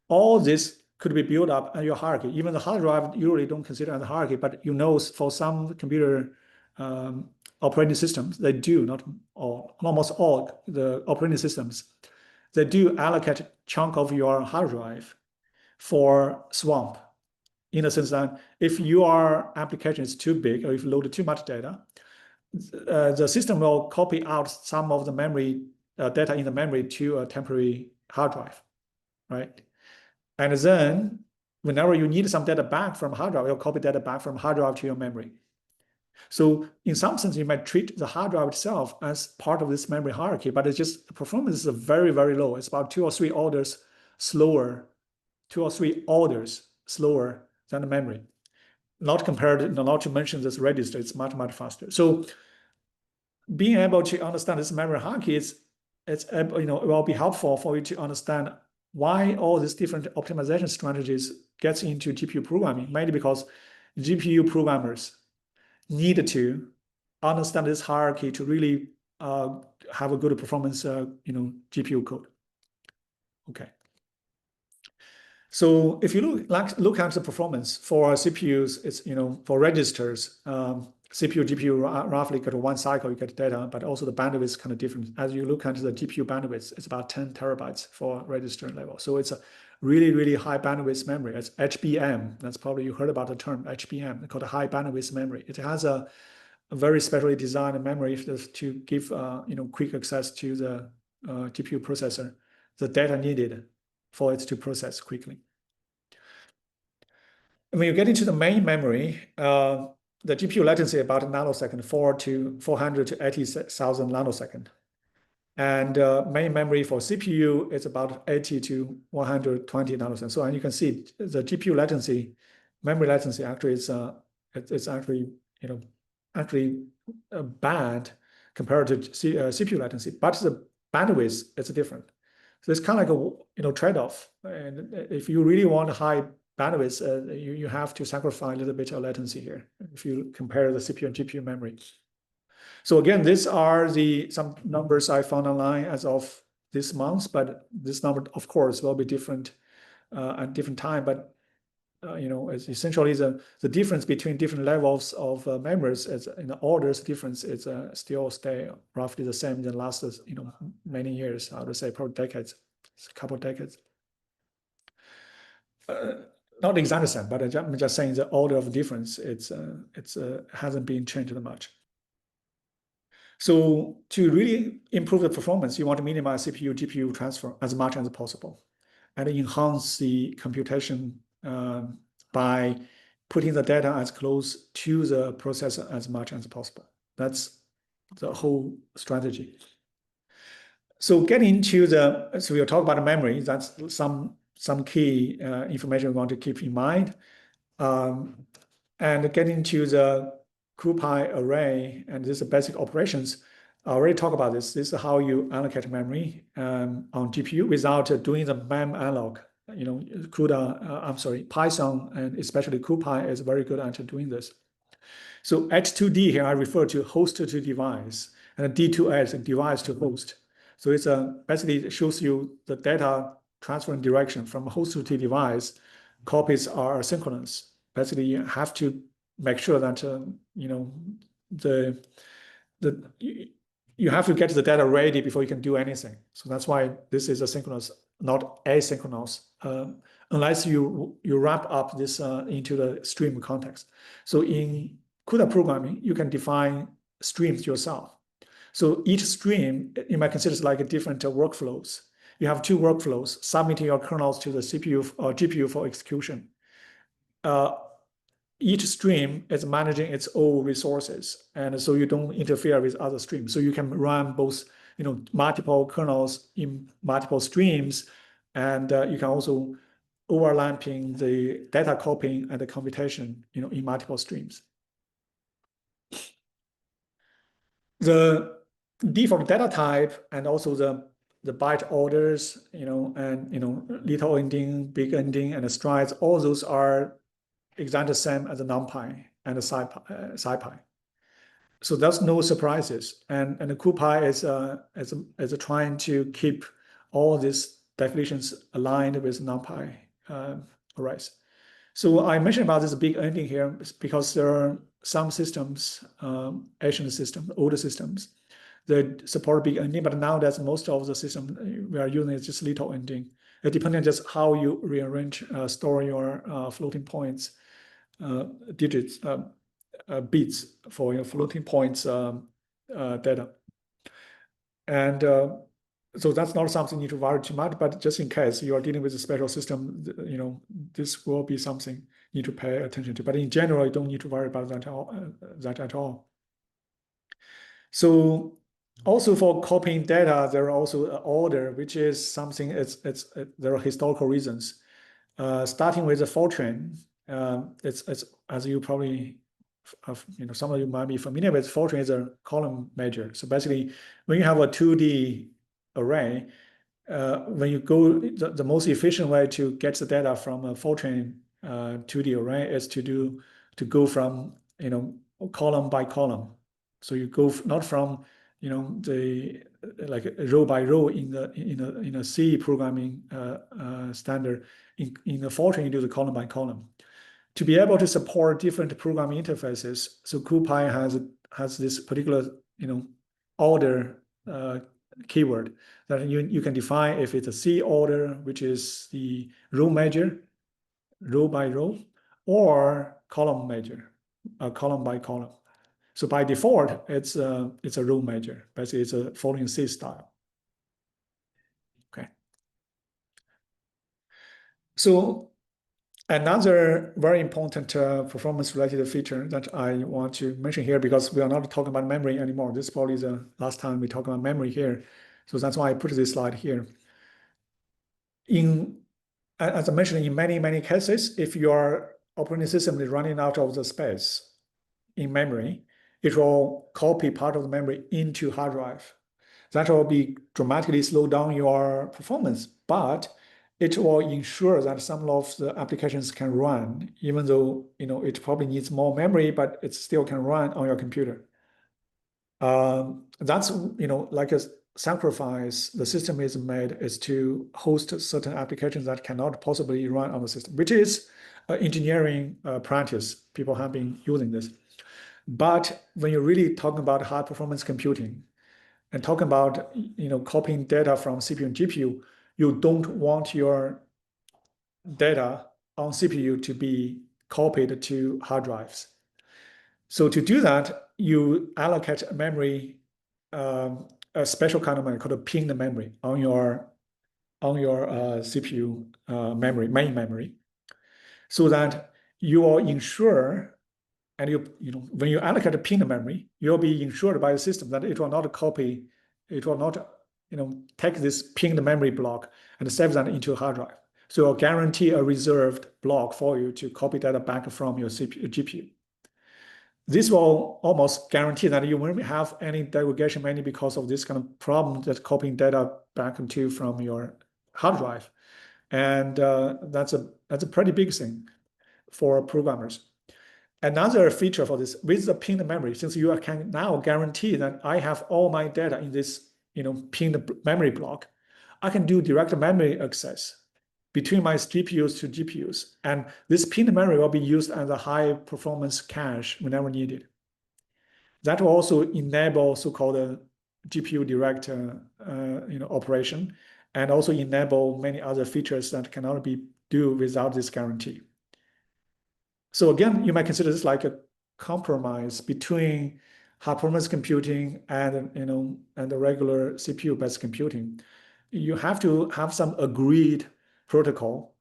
All this could be built up on your hierarchy. Even the hard drive you really don't consider as a hierarchy, but for some computer operating systems, they do, not all, almost all the operating systems, they do allocate a chunk of your hard drive for swamp. In the sense that if your application is too big or if you load too much data, the system will copy out some of the memory data in the memory to a temporary hard drive, right? And then whenever you need some data back from hard drive, you'll copy data back from hard drive to your memory. So in some sense, you might treat the hard drive itself as part of this memory hierarchy, but it's just the performance is very, very low. It's about 2 or 3 orders slower, 2 or 3 orders slower than the memory. Not compared, not to mention this register, it's much, much faster. So being able to understand this memory hierarchy it will be helpful for you to understand why all these different optimization strategies gets into GPU programming, mainly because GPU programmers need to understand this hierarchy to really have a good performance, GPU code. Okay. So if you look at the performance for CPUs, it's for registers, CPU, GPU roughly get 1 cycle, you get data, but also the bandwidth is kind of different. As you look at the GPU bandwidth, it's about 10 terabytes for register level. So it's a really, really high bandwidth memory. It's HBM. That's probably you heard about the term HBM, called a high bandwidth memory. It has a very specially designed memory to give quick access to the GPU processor, the data needed for it to process quickly. When you get into the main memory, the GPU latency about a nanosecond, 400 to 80,000 nanosecond. And main memory for CPU is about 80 to 120 nanoseconds. So and you can see the GPU latency, memory latency actually is it's actually bad compared to CPU latency, but the bandwidth is different. So it's kind of like a trade-off. And if you really want high bandwidth, you have to sacrifice a little bit of latency here if you compare the CPU and GPU memory. So again, these are some numbers I found online as of this month, but this number, of course, will be different at different time. But it's essentially the difference between different levels of memories as in the orders difference is still stay roughly the same in the last many years. I would say probably decades. It's a couple of decades. Not exactly the same, but I'm just saying the order of difference. It's hasn't been changed much. So to really improve the performance, you want to minimize CPU GPU transfer as much as possible, and enhance the computation by putting the data as close to the processor as much as possible. That's the whole strategy. So getting into so we'll talk about memory. That's some key information we want to keep in mind. And getting to the CuPy array and these basic operations, I already talked about this. This is how you allocate memory on GPU without doing the mem analog. You know, CUDA, Python and especially CuPy is very good at doing this. So H2D here I refer to host to device, and D2S device to host. So it's basically shows you the data transfer direction from host to device. Copies are synchronous. Basically, you have to make sure that you know you have to get the data ready before you can do anything. So that's why this is asynchronous, not asynchronous, unless you wrap up this into the stream context. So in CUDA programming, you can define streams yourself. So each stream, you might consider like different workflows. You have two workflows: submitting your kernels to the CPU or GPU for execution. Each stream is managing its own resources, and so you don't interfere with other streams. So you can run both, you know, multiple kernels in multiple streams, and you can also overlapping the data copying and the computation, you know, in multiple streams. The default data type and also the byte orders, you know, and you know, little ending, big ending, and the strides, all those are exactly the same as the NumPy and the SciPy. So there's no surprises. And the CuPy is trying to keep all these definitions aligned with NumPy arrays. So I mentioned about this big ending here because there are some systems, ancient systems, older systems, that support big ending, but now that's most of the system we are using is just little ending. It depends on just how you rearrange, store your floating points, digits, bits for your floating points data. And so that's not something you need to worry too much, but just in case you are dealing with a special system, you know, this will be something you need to pay attention to. But in general, you don't need to worry about that at all. So also for copying data, there are also an order, which is something, there are historical reasons. Starting with the Fortran, it's as you probably you know, some of you might be familiar with, Fortran is a column measure. So basically, when you have a 2D array, when you go, the most efficient way to get the data from a Fortran 2D array is to go from, you know, column by column. So you go not from, you know, the like row by row in a C programming standard. In the Fortran, you do the column by column. To be able to support different programming interfaces, so CuPy has this particular, you know, order keyword that you can define if it's a C order, which is the row measure, row by row, or column measure, column by column. So by default, it's a row measure. Basically, it's a following C style. Okay. So another very important performance-related feature that I want to mention here, because we are not talking about memory anymore. This is probably the last time we talk about memory here. So that's why I put this slide here. As I mentioned, in many cases, if your operating system is running out of the space in memory, it will copy part of the memory into hard drive. That will be dramatically slow down your performance, but it will ensure that some of the applications can run, even though, you know, it probably needs more memory, but it still can run on your computer. That's, you know, like a sacrifice the system is made is to host certain applications that cannot possibly run on the system, which is engineering practice. People have been using this. But when you're really talking about high performance computing and talking about, you know, copying data from CPU and GPU, you don't want your data on CPU to be copied to hard drives. So to do that, you allocate memory, a special kind of memory called a pinned memory on your CPU memory, main memory, so that you will ensure, and when you allocate a pinned memory, you'll be ensured by the system that it will not copy, it will not take this pinned memory block and save that into a hard drive. So it'll guarantee a reserved block for you to copy data back from your CPU, GPU. This will almost guarantee that you won't have any degradation, mainly because of this kind of problem that copying data back into from your hard drive. And that's a pretty big thing for programmers. Another feature for this, with the pinned memory, since you can now guarantee that I have all my data in this pinned memory block, I can do direct memory access between my GPUs to GPUs. And this pinned memory will be used as a high performance cache whenever needed. That will also enable so-called GPU direct operation, and also enable many other features that cannot be done without this guarantee. So again, you might consider this like a compromise between high performance computing and the regular CPU-based computing. You have to have some agreed protocol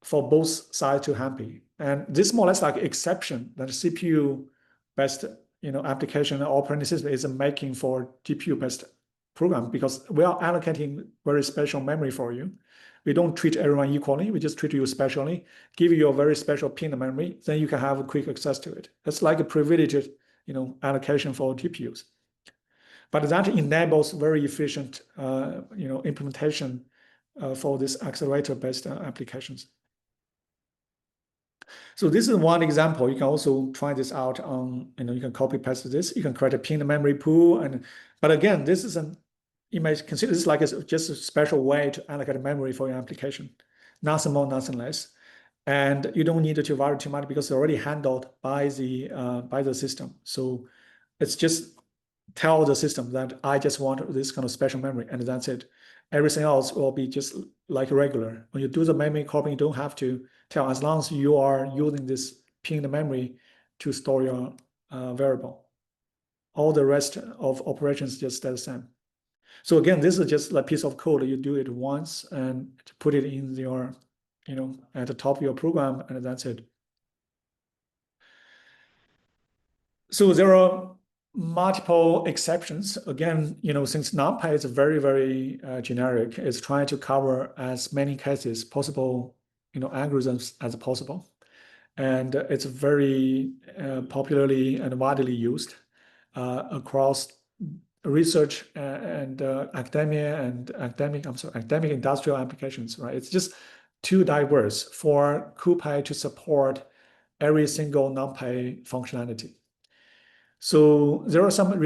for both sides to happy. And this more or less like exception that CPU-based application or operating system is making for GPU-based program, because we are allocating very special memory for you. We don't treat everyone equally. We just treat you specially, give you a very special pinned memory, then you can have a quick access to it. It's like a privileged allocation for GPUs. But that enables very efficient implementation for this accelerator-based applications. So this is one example. You can also try this out on, you can copy paste this. You can create a pinned memory pool, but again, this is you may consider this like just a special way to allocate memory for your application. Nothing more, nothing less. And you don't need to vary too much because it's already handled by the system. So it's just tell the system that I just want this kind of special memory, and that's it. Everything else will be just like regular. When you do the memory copying, you don't have to tell, as long as you are using this pinned memory to store your variable. All the rest of operations just stay the same. So again, this is just a piece of code. You do it once and put it in your, at the top of your program, and that's it. So there are multiple exceptions. Again, since NumPy is very, very generic, it's trying to cover as many cases possible, algorithms as possible. And it's very popularly and widely used across research and academic industrial applications, right? It's just too diverse for CuPy to support every single NumPy functionality. So there are some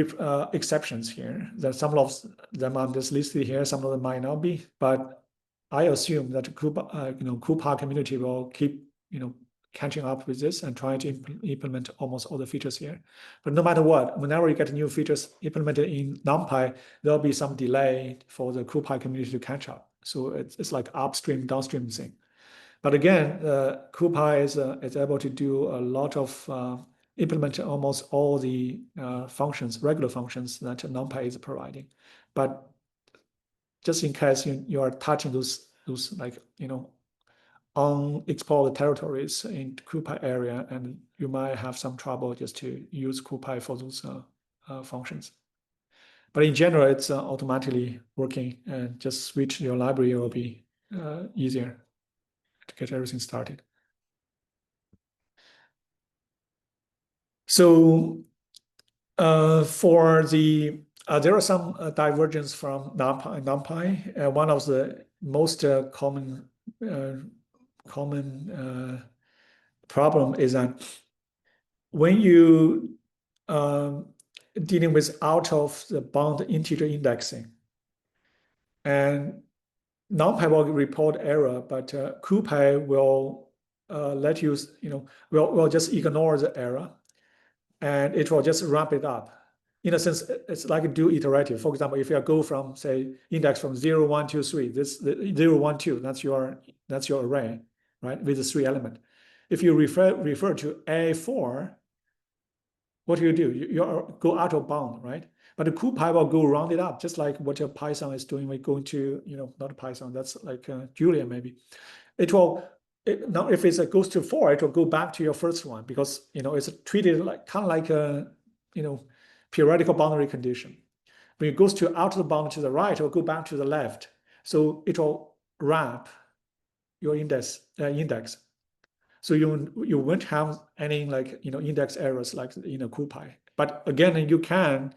exceptions here. That some of them are just listed here. Some of them might not be, but I assume that CuPy community will keep catching up with this and trying to implement almost all the features here. But no matter what, whenever you get new features implemented in NumPy, there'll be some delay for the CuPy community to catch up. So it's like upstream, downstream thing. But again, CuPy is able to do a lot of implement almost all the functions, regular functions that NumPy is providing. But just in case you are touching those like unexplored territories in CuPy area, and you might have some trouble just to use CuPy for those functions. But in general, it's automatically working, and just switch your library will be easier to get everything started. So for there are some divergence from NumPy. One of the most common problem is that when you dealing with out of the bound integer indexing, and NumPy will report error, but CuPy will let you, will just ignore the error, and it will just wrap it up. in a sense, it's like a dual iterative. For example, if you go from, say, index from 0, 1, 2, 3, this 0, 1, 2, that's your array, right, with the 3 element. If you refer to A4, what do? You go out of bound, right? But the CuPy will go round it up, just like what your Python is doing. We're going to, not Python, that's like Julia maybe. Now if it goes to 4, it will go back to your first one because it's treated like kind of like a periodical boundary condition. When it goes to out of the bound to the right, it will go back to the left. So it will wrap your index. So you won't have any index errors like CuPy. But again, you can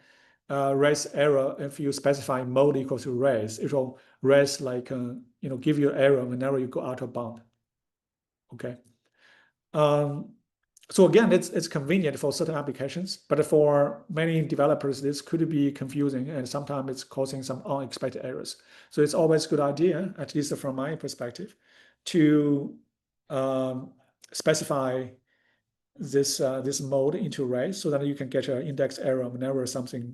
raise error if you specify mode equals to raise. It will raise give you error whenever you go out of bound. Okay. So again, it's convenient for certain applications, but for many developers, this could be confusing and sometimes it's causing some unexpected errors. So it's always a good idea, at least from my perspective, to specify this mode into array so that you can get an index error whenever something,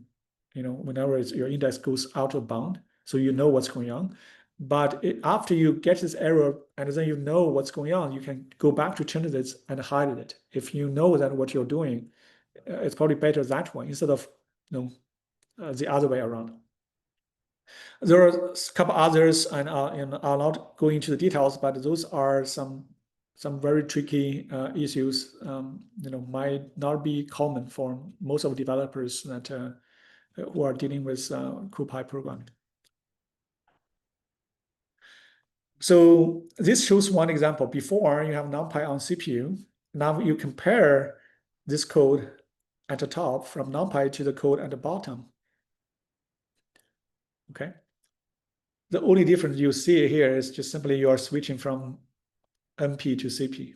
whenever your index goes out of bound, so you know what's going on. But after you get this error and then you know what's going on, you can go back to change this and hide it. If you know that what you're doing, it's probably better that way instead of the other way around. There are a couple others, and I'll not go into the details, but those are some very tricky issues. Might not be common for most of the developers that who are dealing with CuPy programming. So this shows one example. Before you have NumPy on CPU. Now you compare this code at the top from NumPy to the code at the bottom. Okay. The only difference you see here is just simply you are switching from NP to CP.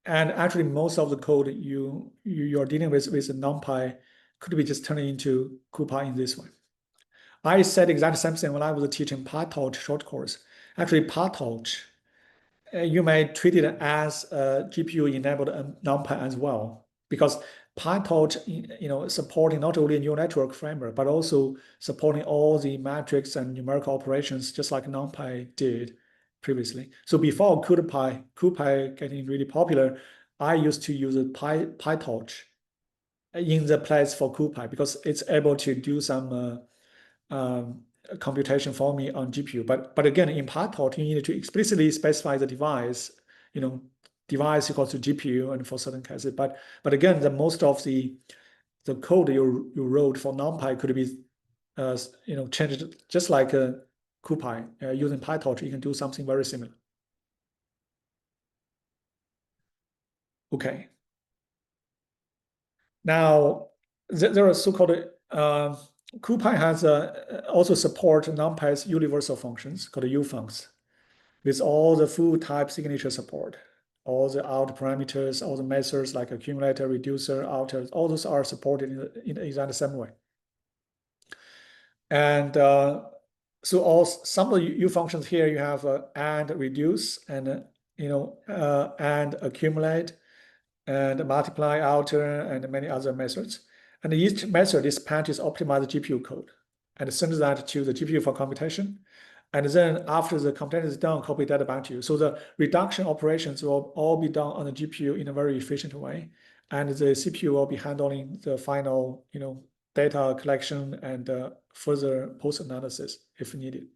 And actually most of the code you're dealing with NumPy could be just turning into CuPy in this way. I said exactly the same thing when I was teaching PyTorch short course. Actually, PyTorch, you may treat it as a GPU-enabled NumPy as well, because PyTorch, supporting not only a neural network framework, but also supporting all the metrics and numerical operations, just like NumPy did previously. So before CuPy getting really popular, I used to use PyTorch in the place for CuPy because it's able to do some computation for me on GPU. But again, in PyTorch, you need to explicitly specify the device, device equals to GPU, and for certain cases. But again, the most of the code you wrote for NumPy could be changed just like CuPy. Using PyTorch, you can do something very similar. Okay. Now there are so-called CuPy has also support NumPy's universal functions called ufuncs, with all the full type signature support, all the out parameters, all the methods like accumulator, reducer, outer, all those are supported in the exact same way. And so some of the U functions here you have and reduce and and accumulate and multiply, alter, and many other methods. And each method is planned to optimize the GPU code and send that to the GPU for computation. And then after the computation is done, copy data back to you. So the reduction operations will all be done on the GPU in a very efficient way. And the CPU will be handling the final, data collection and further post-analysis if needed.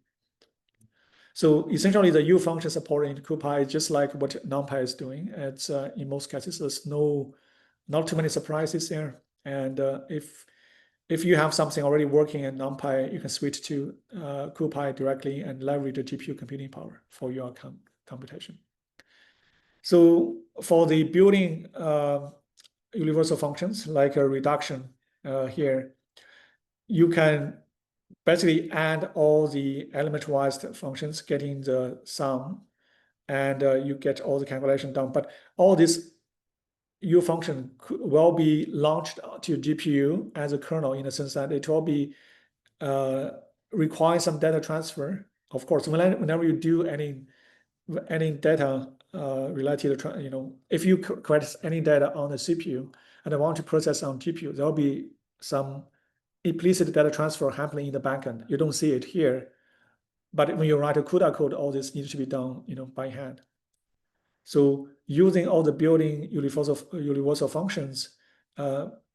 So essentially, the U function support in CuPy is just like what NumPy is doing. It's in most cases, there's not too many surprises there. And if you have something already working in NumPy, you can switch to CuPy directly and leverage the GPU computing power for your computation. So for the building universal functions like a reduction here, you can basically add all the element-wise functions, getting the sum, and you get all the calculation done. But all this U function will be launched to GPU as a kernel in the sense that it will be require some data transfer. Of course, whenever you do any data related, if you collect any data on the CPU and I want to process on GPU, there will be some implicit data transfer happening in the backend. You don't see it here, but when you write a CUDA code, all this needs to be done, by hand. So using all the built-in universal functions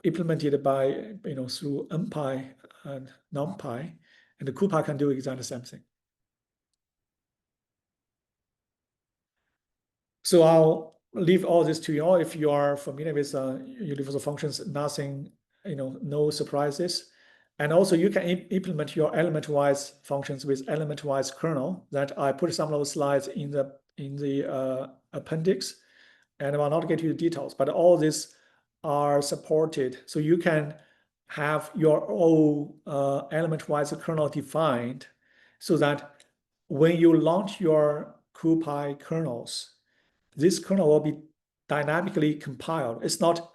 implemented by, through NumPy and NumPy, and the CuPy can do exactly the same thing. So I'll leave all this to you all. If you are familiar with universal functions, nothing, no surprises. And also you can implement your element-wise functions with element-wise kernel that I put some of those slides in the appendix, and I will not get into the details, but all these are supported. So you can have your own element-wise kernel defined so that when you launch your CuPy kernels, this kernel will be dynamically compiled. It's not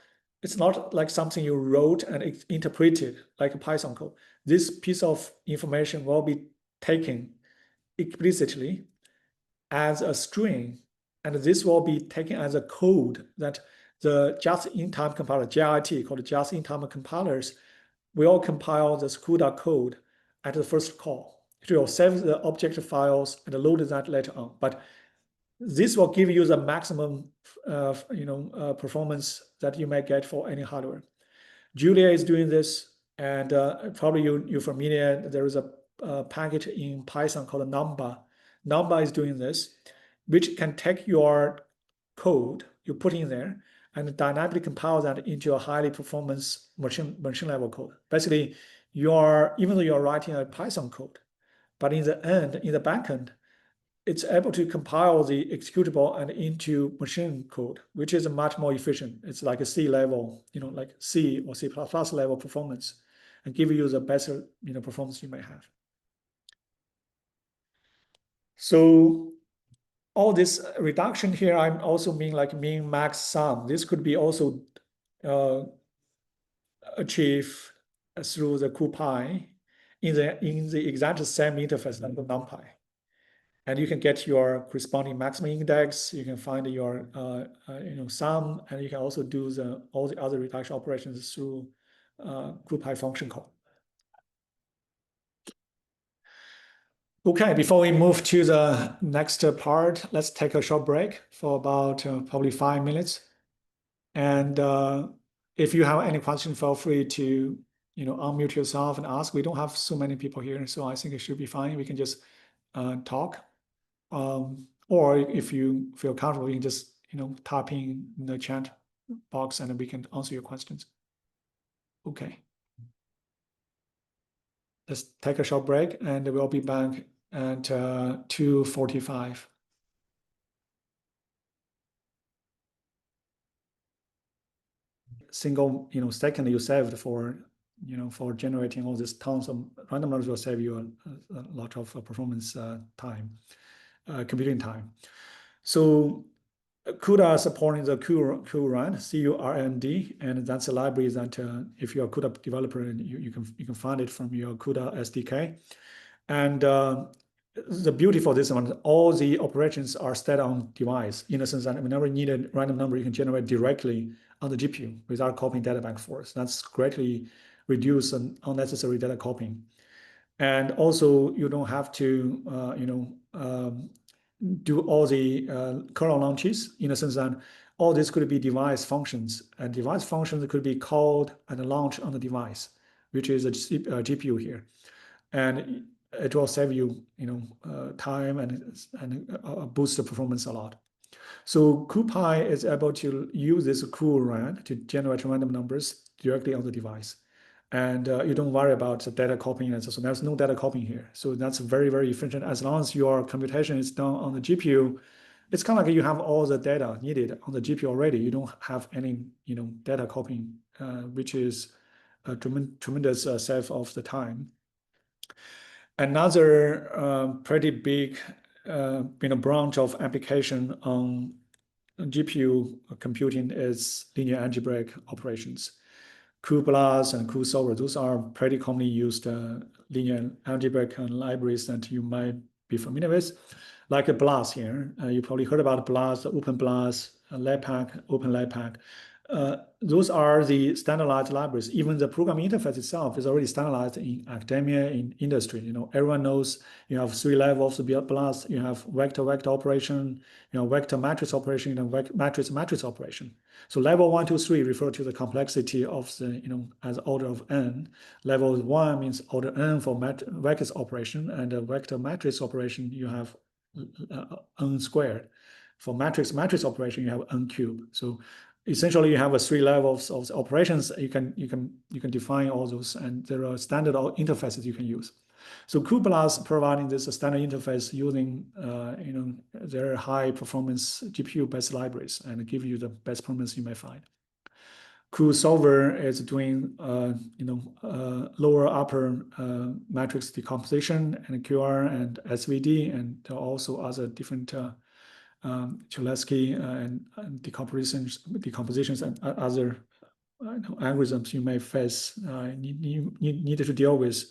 like something you wrote and interpreted like a Python code. This piece of information will be taken explicitly as a string, and this will be taken as a code that the just-in-time compiler, JIT, called just-in-time compilers, will compile this CUDA code at the first call. It will save the object files and load that later on. But this will give you the maximum performance that you may get for any hardware. Julia is doing this, and probably you're familiar. There is a package in Python called Numba. Numba is doing this, which can take your code you put in there and dynamically compile that into a highly performance machine level code. Basically, even though you're writing a Python code, but in the end, in the backend, it's able to compile the executable and into machine code, which is much more efficient. It's like a C level, like C or C++ level performance, and give you the better, performance you may have. So all this reduction here, I'm also mean like min, max, sum. This could be also achieved through the CuPy in the exact same interface like the NumPy. And you can get your corresponding maximum index. You can find your sum, and you can also do all the other reduction operations through CuPy function call. Okay, before we move to the next part, let's take a short break for about probably 5 minutes. And if you have any question, feel free to unmute yourself and ask. We don't have so many people here, so I think it should be fine. We can just talk. Or if you feel comfortable, you can just type in the chat box and we can answer your questions. Okay. Let's take a short break and we'll be back at 2:45. Single second you saved for generating all this tons of random numbers will save you a lot of performance time. Computing time. So CUDA supporting the CURAND, C-U-R-N-D, and that's a library that if you're a CUDA developer, you can find it from your CUDA SDK. And the beauty for this one, all the operations are stayed on device, in the sense that whenever you need a random number, you can generate directly on the GPU without copying data back and forth. That's greatly reduce unnecessary data copying. And also, you don't have to, do all the kernel launches, in the sense that all this could be device functions, and device functions could be called and launched on the device, which is a GPU here, and it will save you, time and boost the performance a lot. So CuPy is able to use this CURAND to generate random numbers directly on the device. And you don't worry about the data copying, and so there's no data copying here. So that's very, very efficient. As long as your computation is done on the GPU, it's kind of like you have all the data needed on the GPU already. You don't have any, data copying, which is a tremendous save of the time. Another pretty big, branch of application on GPU computing is linear algebraic operations. cuBLAS and cuSolver, those are pretty commonly used linear algebraic libraries that you might be familiar with, like a BLAS here. You probably heard about BLAS, Open BLAS, LabPack, Open LabPack. Those are the standardized libraries. Even the programming interface itself is already standardized in academia, in industry. Everyone knows you have 3 levels of BLAS. You have vector-vector operation, vector matrix operation, and matrix operation. So level 1, 2, 3 refer to the complexity of the, as order of n. Level 1 means order n for vectors operation, and the vector matrix operation you have n squared. For matrix operation you have n cubed. So essentially you have 3 levels of operations. You can define all those, and there are standard interfaces you can use. So CuPy providing this standard interface using their high performance GPU based libraries and give you the best performance you may find. CuSolver is doing lower upper matrix decomposition and QR and SVD, and there are also other different Cholesky and decompositions and other algorithms you may face need to deal with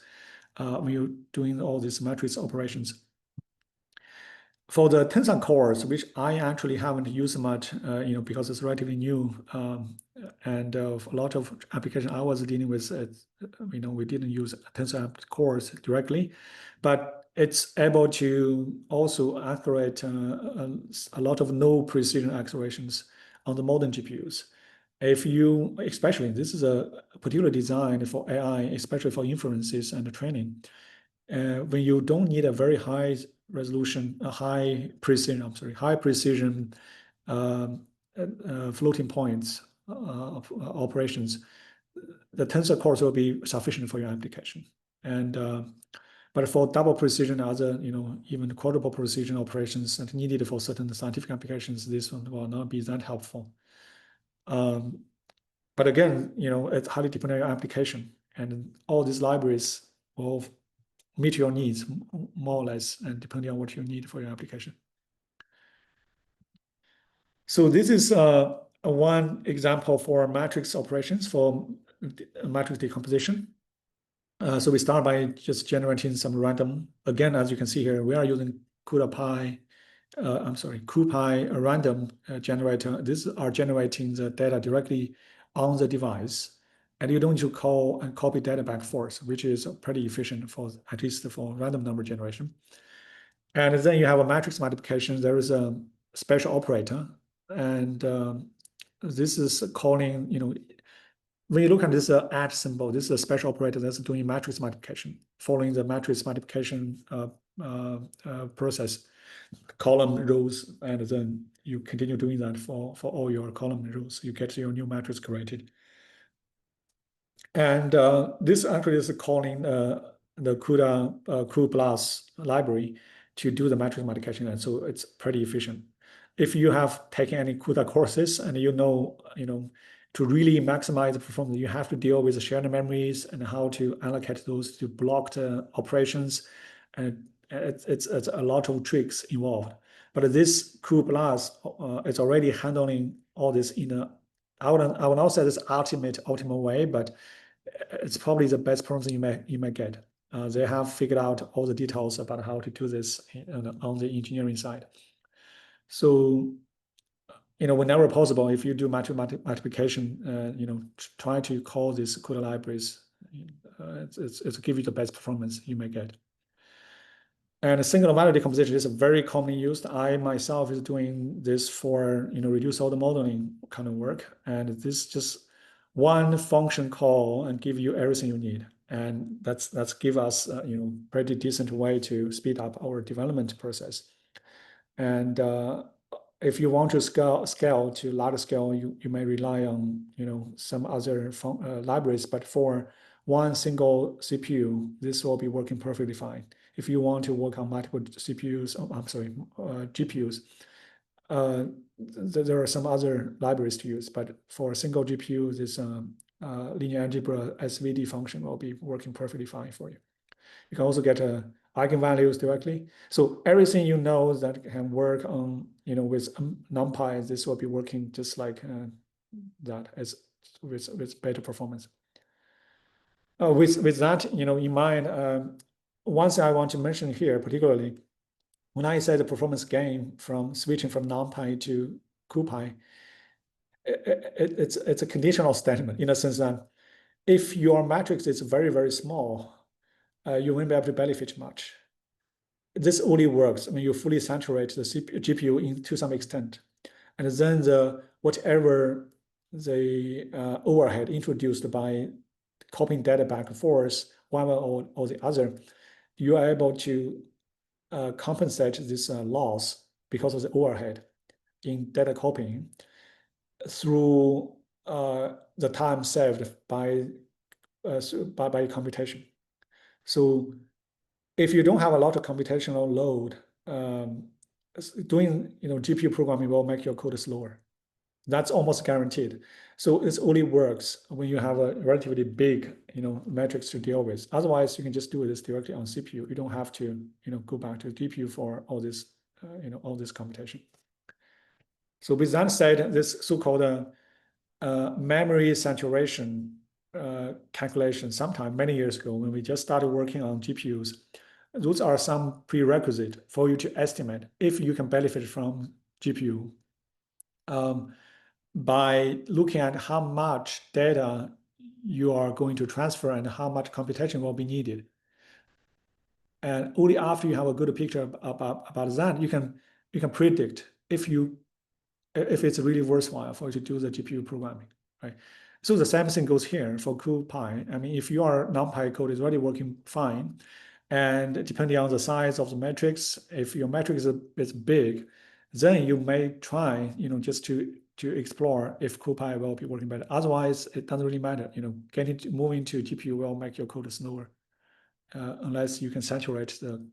when you're doing all these matrix operations. For the tensor cores, which I actually haven't used much, because it's relatively new, and a lot of applications I was dealing with, we didn't use tensor cores directly, but it's able to also accelerate a lot of no precision accelerations on the modern GPUs. Especially this is a particular design for AI, especially for inferences and training. When you don't need a very high resolution, high precision floating points operations, the tensor cores will be sufficient for your application. But for double precision, other even quadruple precision operations that needed for certain scientific applications, this one will not be that helpful. But again, it's highly dependent on your application, and all these libraries will meet your needs more or less, and depending on what you need for your application. So this is one example for matrix operations for matrix decomposition. So we start by just generating some random. Again, as you can see here, we are using CuPy random generator. These are generating the data directly on the device, and you don't need to call and copy data back forth, which is pretty efficient for at least for random number generation. And then you have a matrix multiplication. There is a special operator, and this is calling, when you look at this @ symbol, this is a special operator that's doing matrix multiplication, following the matrix multiplication process, column, rows, and then you continue doing that for all your column rows. You get your new matrix created. And this actually is calling the CuPy library to do the matrix multiplication, and so it's pretty efficient. If you have taken any CUDA courses and to really maximize the performance, you have to deal with the shared memories and how to allocate those to blocked operations, and it's a lot of tricks involved. But this CuPy is already handling all this in a, I would not say this optimal way, but it's probably the best performance you may get. They have figured out all the details about how to do this on the engineering side. So, whenever possible, if you do multiplication, try to call these CUDA libraries. It's give you the best performance you may get. And a single value decomposition is a very commonly used. I myself is doing this for reduce order modeling kind of work, and this just one function call and give you everything you need, and that's give us pretty decent way to speed up our development process. And if you want to scale to larger scale, you may rely on some other libraries, but for one single CPU, this will be working perfectly fine. If you want to work on multiple GPUs, there are some other libraries to use, but for a single GPU, this linear algebra SVD function will be working perfectly fine for you. You can also get eigenvalues directly. So everything that can work on with NumPy, this will be working just like that, as with better performance. With that in mind, one thing I want to mention here particularly when I say the performance gain from switching from NumPy to CuPy, it's a conditional statement in the sense that if your matrix is very, very small, you won't be able to benefit much. This only works when you fully saturate the GPU to some extent. And then whatever the overhead introduced by copying data back and forth, one or the other, you are able to compensate this loss because of the overhead in data copying through the time saved by computation. So if you don't have a lot of computational load, doing GPU programming will make your code slower. That's almost guaranteed. So it only works when you have a relatively big matrix to deal with. Otherwise, you can just do this directly on CPU. You don't have to go back to GPU for all this all this computation. So with that said, this so-called memory saturation calculation sometime many years ago when we just started working on GPUs, those are some prerequisite for you to estimate if you can benefit from GPU by looking at how much data you are going to transfer and how much computation will be needed. And only after you have a good picture about that, you can predict if it's really worthwhile for you to do the GPU programming, right? So the same thing goes here for CuPy. I mean, if your NumPy code is already working fine, and depending on the size of the matrix, if your matrix is big, then you may try, just to explore if CuPy will be working better. Otherwise, it doesn't really matter. Moving to GPU will make your code slower, unless you can saturate the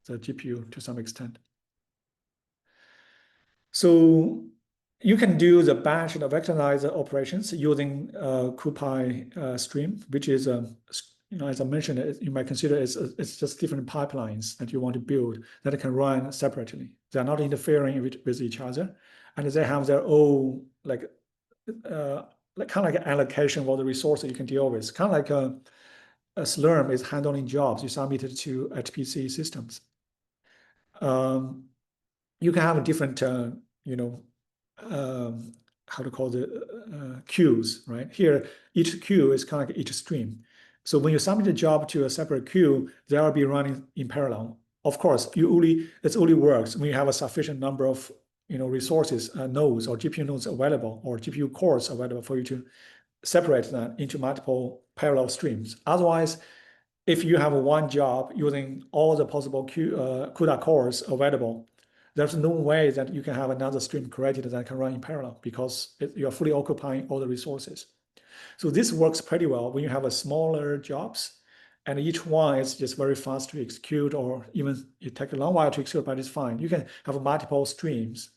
GPU to some extent. So you can do the batch and vectorize operations using CuPy stream, which is as I mentioned, you might consider it's just different pipelines that you want to build that can run separately. They're not interfering with each other, and they have their own kind of like an allocation of all the resources you can deal with. Kind of like a Slurm is handling jobs you submitted to HPC systems. You can have a different how to call the queues, right? Here, each queue is kind of like each stream. So when you submit a job to a separate queue, they will be running in parallel. Of course, it only works when you have a sufficient number of resources, nodes or GPU nodes available or GPU cores available for you to separate that into multiple parallel streams. Otherwise, if you have one job using all the possible CUDA cores available, there's no way that you can have another stream created that can run in parallel because you're fully occupying all the resources. So this works pretty well when you have a smaller jobs and each one is just very fast to execute, or even it takes a long while to execute, but it's fine. You can have multiple streams.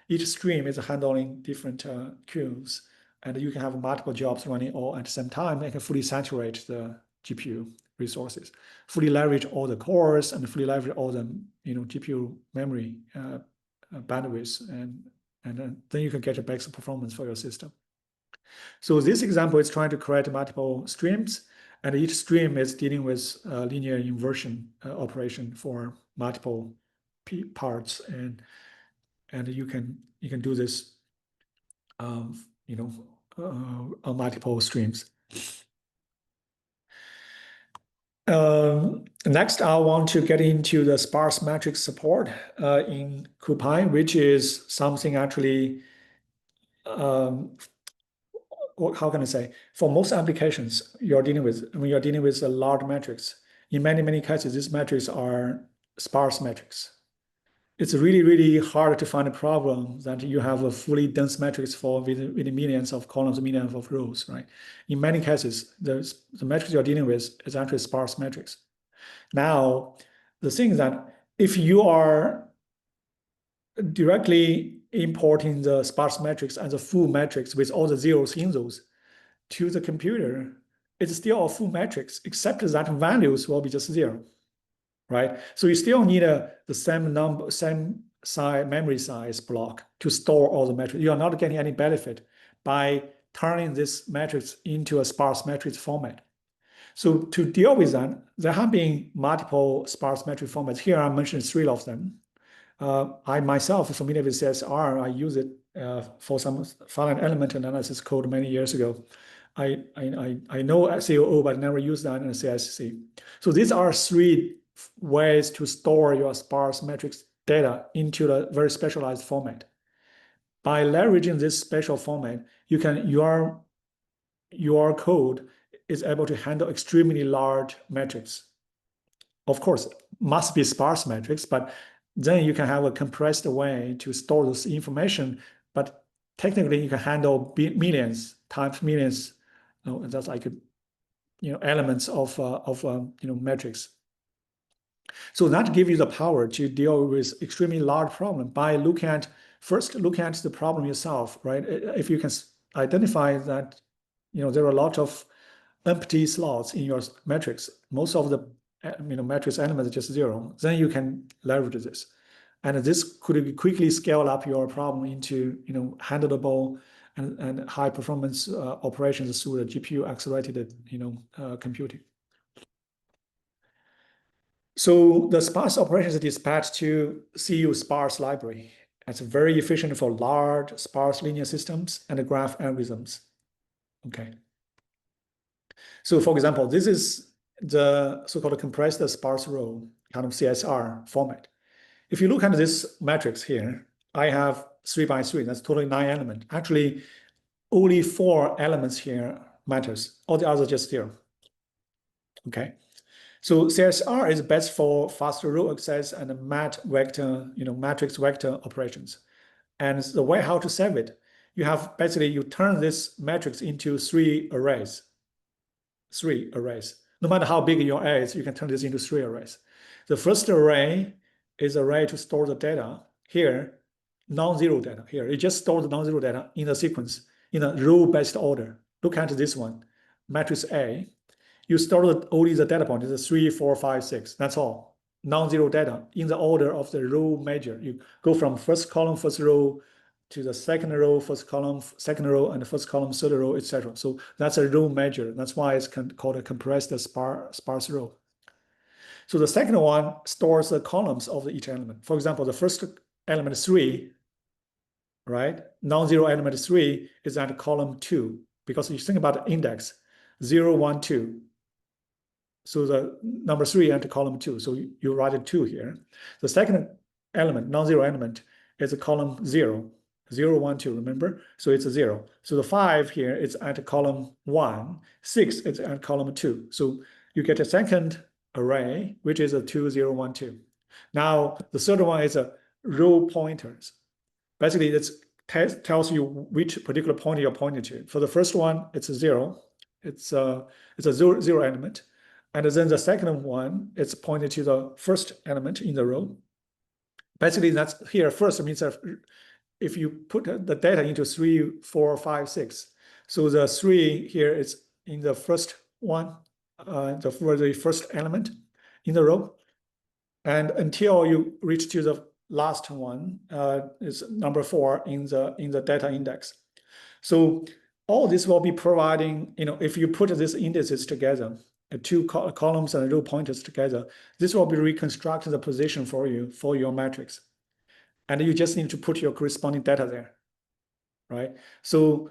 Each stream is handling different queues, and you can have multiple jobs running all at the same time and can fully saturate the GPU resources, fully leverage all the cores and fully leverage all the GPU memory bandwidth, and then you can get a better performance for your system. So this example is trying to create multiple streams, and each stream is dealing with linear inversion operation for multiple parts, and you can do this on multiple streams. Next, I want to get into the sparse matrix support in CuPy, which is something actually, how can I say, for most applications you're dealing with, when you're dealing with a large matrix, in many cases, these matrices are sparse matrix. It's really, really hard to find a problem that you have a fully dense matrix with millions of columns, millions of rows, right? In many cases, the matrix you're dealing with is actually a sparse matrix. Now, the thing is that if you are directly importing the sparse matrix as a full matrix with all the zeros in those to the computer, it's still a full matrix, except that values will be just zero. Right, so you still need the same size memory size block to store all the matrix. You are not getting any benefit by turning this matrix into a sparse matrix format. So to deal with that, there have been multiple sparse matrix formats. Here I mentioned 3 of them. I myself am familiar with CSR. I use it for some finite element analysis code many years ago. I know COO, but never used that in CSC. So these are three ways to store your sparse matrix data into a very specialized format. By leveraging this special format, your code is able to handle extremely large metrics. Of course, must be sparse metrics, but then you can have a compressed way to store this information. But technically, you can handle millions times millions. That's like elements of metrics. So that gives you the power to deal with extremely large problem by first looking at the problem yourself, right? If you can identify that there are a lot of empty slots in your metrics, most of the matrix elements are just zero, then you can leverage this. And this could quickly scale up your problem into handleable and high performance operations through the GPU accelerated computing. So the sparse operations is dispatched to CU sparse library. It's very efficient for large sparse linear systems and graph algorithms. Okay. So for example, this is the so-called compressed sparse row kind of CSR format. If you look at this matrix here, I have 3 by 3. That's totally 9 elements. Actually, only 4 elements here matters. All the others just 0. Okay. So CSR is best for faster row access and matrix vector operations. And the way how to save it, you turn this matrix into 3 arrays. 3 arrays. No matter how big your array is, you can turn this into 3 arrays. The first array is an array to store the data. Here, non-zero data. Here, it just stores the non-zero data in a sequence, in a row-based order. Look at this one, matrix A. You store only the data point, it's 3, 4, 5, 6. That's all. Non-zero data in the order of the row measure. You go from first column, first row, to the second row, first column, second row, and the first column, third row, etc. So that's a row measure. That's why it's called a compressed sparse row. So the second one stores the columns of each element. For example, the first element 3, right? Non-zero element 3 is at column 2, because you think about the index 0, 1, 2. So the number 3 at column 2. So you write a 2 here. The second element, non-zero element, is a column 0. 0, 1, 2, remember? So it's a 0. So the 5 here is at column 1. 6 is at column 2. So you get a second array, which is a 2, 0, 1, 2. Now, the third one is a row pointers. Basically, it tells you which particular pointer you're pointing to. For the first one, it's a 0. It's a 0 element. And then the second one, it's pointed to the first element in the row. Basically, that's here first means that if you put the data into 3, 4, 5, 6, so the 3 here is in the first one, for the first element in the row, and until you reach to the last one, is number 4 in the data index. So all this will be providing, if you put these indices together, 2 columns and row pointers together, this will be reconstructing the position for you for your matrix. And you just need to put your corresponding data there, right? So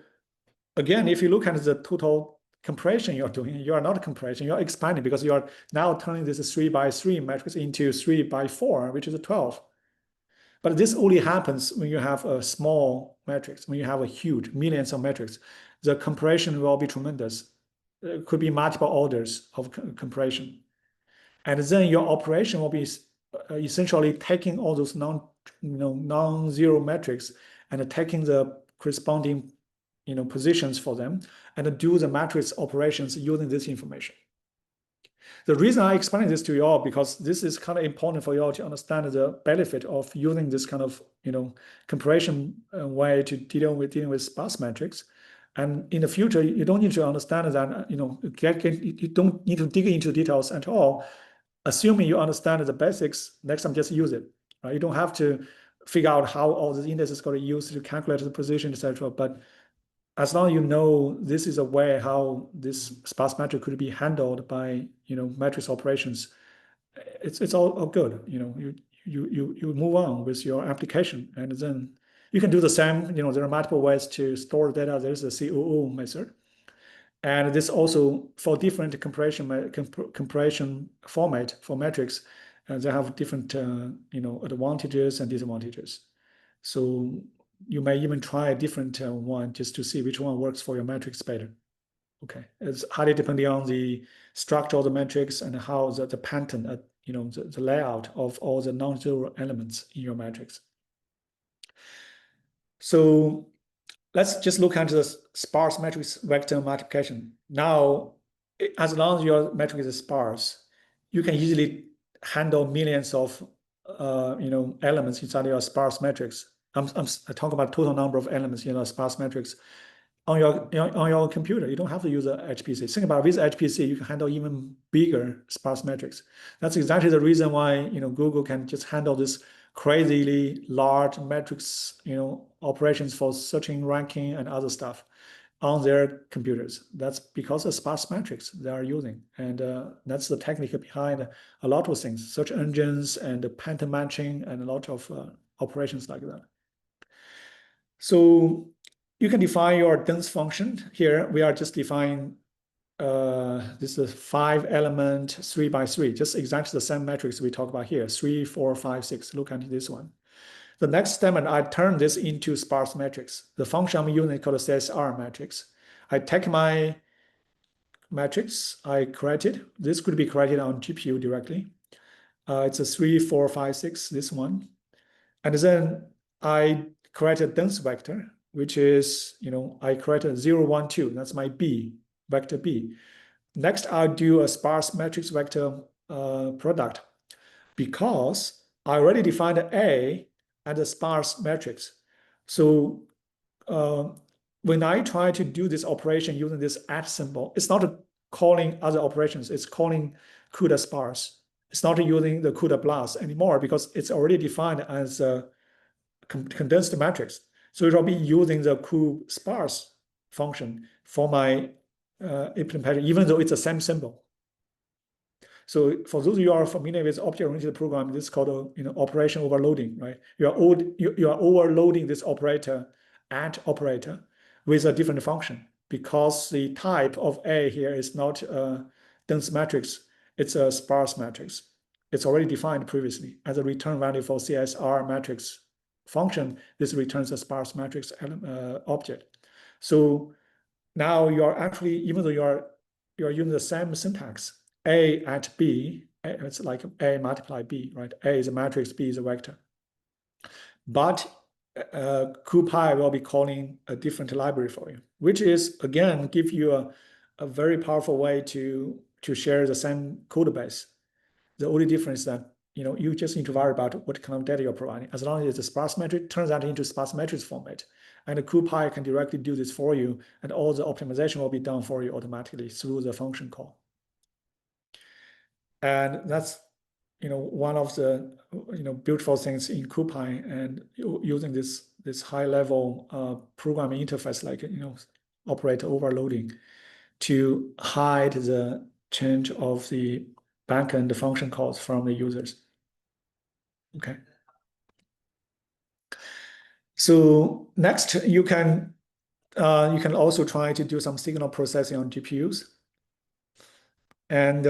again, if you look at the total compression you're doing, you are not compression, you're expanding, because you are now turning this 3 by 3 matrix into 3 by 4, which is a 12. But this only happens when you have a small matrix. When you have a huge millions of metrics, the compression will be tremendous. It could be multiple orders of compression. And then your operation will be essentially taking all those non-zero metrics and taking the corresponding positions for them and do the matrix operations using this information. The reason I explain this to you all, because this is kind of important for you all to understand the benefit of using this kind of compression way to dealing with sparse metrics. And in the future, you don't need to understand that, you don't need to dig into details at all. Assuming you understand the basics, next time just use it. Right? You don't have to figure out how all the indices got used to calculate the position, etc. But as long as you know this is a way how this sparse metric could be handled by matrix operations, it's all good. you move on with your application, and then you can do the same. There are multiple ways to store data. There's a COO method, and this also for different compression format for metrics, they have different advantages and disadvantages. So you may even try a different one just to see which one works for your metrics better. Okay, it's highly depending on the structure of the metrics and how the pattern, the layout of all the non-zero elements in your matrix. So let's just look at the sparse matrix vector multiplication. Now, as long as your matrix is sparse, you can easily handle millions of elements inside your sparse matrix. I'm talking about total number of elements in a sparse matrix on your computer. You don't have to use a HPC. Think about with HPC, you can handle even bigger sparse matrix. That's exactly the reason why Google can just handle this crazily large matrix operations for searching, ranking, and other stuff on their computers. That's because of sparse matrix they are using, and that's the technique behind a lot of things, search engines and pattern matching, and a lot of operations like that. So you can define your dense function. Here we are just defining this is 5-element 3 by 3, just exactly the same matrix we talk about here, 3, 4, 5, 6. Look at this one. The next step, and I turn this into sparse matrix. The function I'm using is called a CSR matrix. I take my matrix I created. This could be created on GPU directly. It's a 3, 4, 5, 6, this one. And then I create a dense vector, which is, I create a 0, 1, 2. That's my B, vector B. Next, I'll do a sparse matrix vector product because I already defined A and a sparse matrix. So when I try to do this operation using this @ symbol, it's not calling other operations. It's calling CUDA sparse. It's not using the CUDA plus anymore because it's already defined as a condensed matrix. So it will be using the CuSparse function for my implementation, even though it's the same symbol. So for those of you who are familiar with object-oriented programming, this is called operation overloading, right? You are overloading this operator operator with a different function because the type of A here is not a dense matrix, it's a sparse matrix. It's already defined previously as a return value for CSR matrix function. This returns a sparse matrix object. So now you are actually, even though you are using the same syntax, A at B, it's like A multiply B, right? A is a matrix, B is a vector. But CuPy will be calling a different library for you, which is, again, give you a very powerful way to share the same code base. The only difference is that you just need to worry about what kind of data you're providing. As long as it's a sparse matrix, turns that into sparse matrix format. And the CuPy can directly do this for you, and all the optimization will be done for you automatically through the function call. And that's one of the beautiful things in CuPy, and using this high level programming interface like operator overloading to hide the change of the backend function calls from the users. Okay. So next, you can also try to do some signal processing on GPUs. And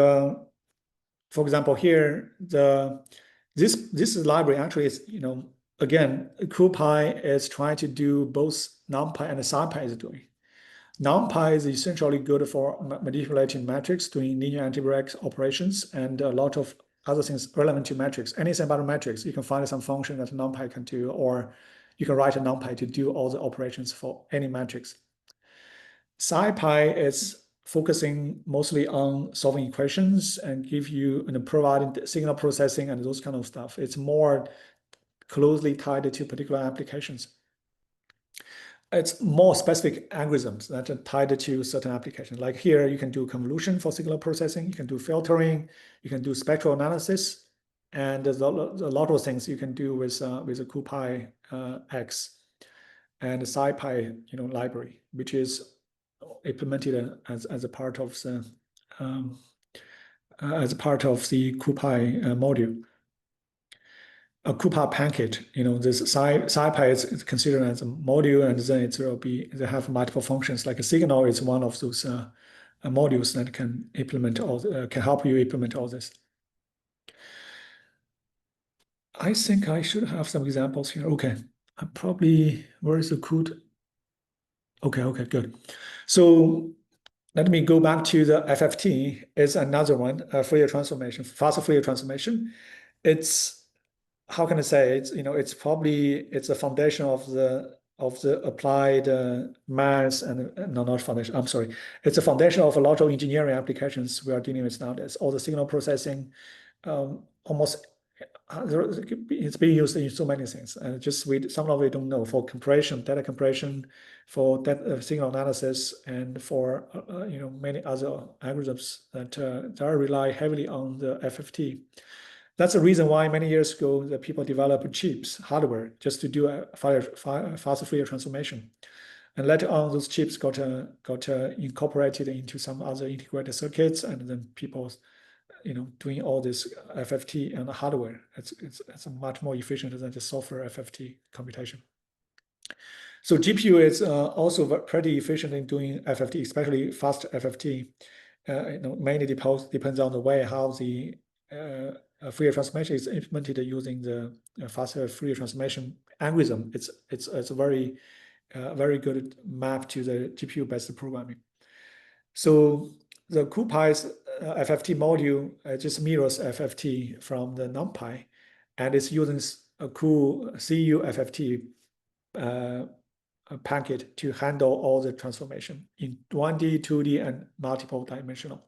for example, here this library actually is again, CuPy is trying to do both NumPy and SciPy is doing. NumPy is essentially good for manipulating metrics, doing linear algebraic operations, and a lot of other things relevant to metrics. Anything about a matrix, you can find some function that NumPy can do, or you can write a NumPy to do all the operations for any matrix. SciPy is focusing mostly on solving equations and give you providing signal processing and those kind of stuff. It's more closely tied to particular applications. It's more specific algorithms that are tied to certain applications. Like here, you can do convolution for signal processing, you can do filtering, you can do spectral analysis, and there's a lot of things you can do with a CuPy X and the SciPy library, which is implemented as a part of the CuPy module. a CuPy packet. This SciPy is considered as a module, and then it will be they have multiple functions. Like a signal is one of those modules that can implement can help you implement all this. I think I should have some examples here. Okay, where is the code? Okay, good. So let me go back to the FFT. It's another one, Fourier transformation, fast Fourier transformation. It's, how can I say, it's a foundation of the applied math and no, not foundation. I'm sorry. It's a foundation of a lot of engineering applications we are dealing with nowadays. All the signal processing, almost it's being used in so many things, and some of it don't know, for compression, data compression, for signal analysis, and for many other algorithms that rely heavily on the FFT. That's the reason why many years ago the people developed chips, hardware, just to do a fast Fourier transformation. And later on, those chips got incorporated into some other integrated circuits, and then people doing all this FFT and hardware. It's much more efficient than the software FFT computation. So GPU is also pretty efficient in doing FFT, especially fast FFT. Mainly depends on the way how the Fourier transformation is implemented using the faster Fourier transformation algorithm. It's a very good map to the GPU-based programming. So the CuPy's FFT module just mirrors FFT from the NumPy, and it's using a cool CU FFT packet to handle all the transformation in 1D, 2D, and multiple dimensional.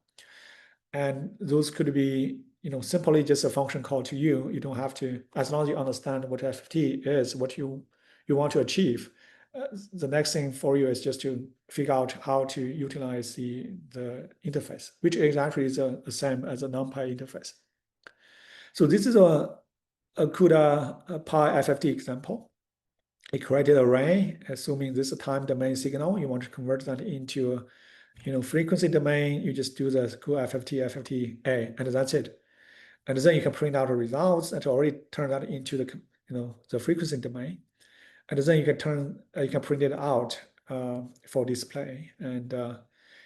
And those could be, simply just a function call to you. You don't have to, as long as you understand what FFT is, what you want to achieve. The next thing for you is just to figure out how to utilize the interface, which is actually the same as a NumPy interface. So this is a CUDA Pi FFT example. It created an array, assuming this is a time domain signal. You want to convert that into a frequency domain. You just do the CUDA FFT, and that's it. And then you can print out the results that already turn that into the frequency domain. And then you can print it out for display. And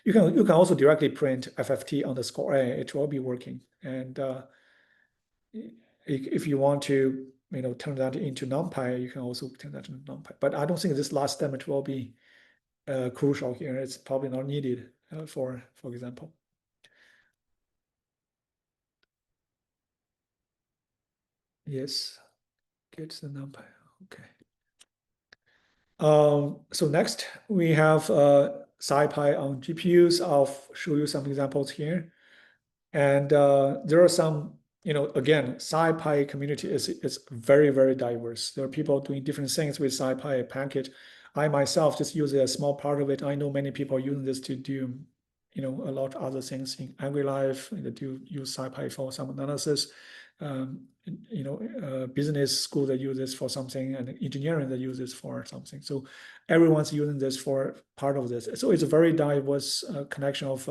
you can also directly print FFT underscore A. It will be working. And if you want to turn that into NumPy, you can also turn that into NumPy. But I don't think this last step will be crucial here. It's probably not needed for example. Yes, get the NumPy. Okay. So next we have SciPy on GPUs. I'll show you some examples here. And there are some, again, SciPy community is very, very diverse. There are people doing different things with SciPy packet. I myself just use a small part of it. I know many people using this to do, a lot of other things in every life. They do use SciPy for some analysis. Business school that use this for something, and engineering that use this for something. So everyone's using this for part of this. So it's a very diverse connection of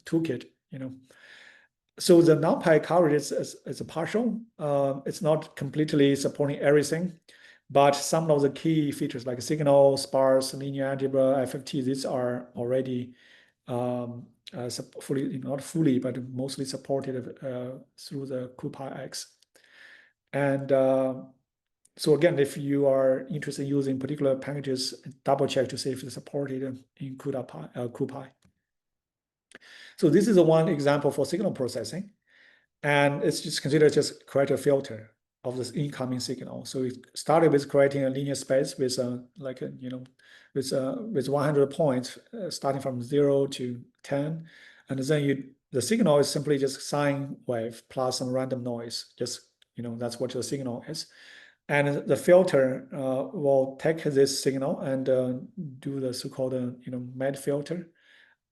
toolkit. So the NumPy coverage is a partial. It's not completely supporting everything, but some of the key features like signal, sparse, linear algebra, FFT, these are already fully, not fully, but mostly supported through the CuPyX. And so again, if you are interested in using particular packages, double check to see if it's supported in CuPy. So this is one example for signal processing, and it's just considered just create a filter of this incoming signal. So it started with creating a linear space with with 100 points starting from 0 to 10, and then the signal is simply just sine wave plus some random noise. Just that's what the signal is, and the filter will take this signal and do the so-called med filter,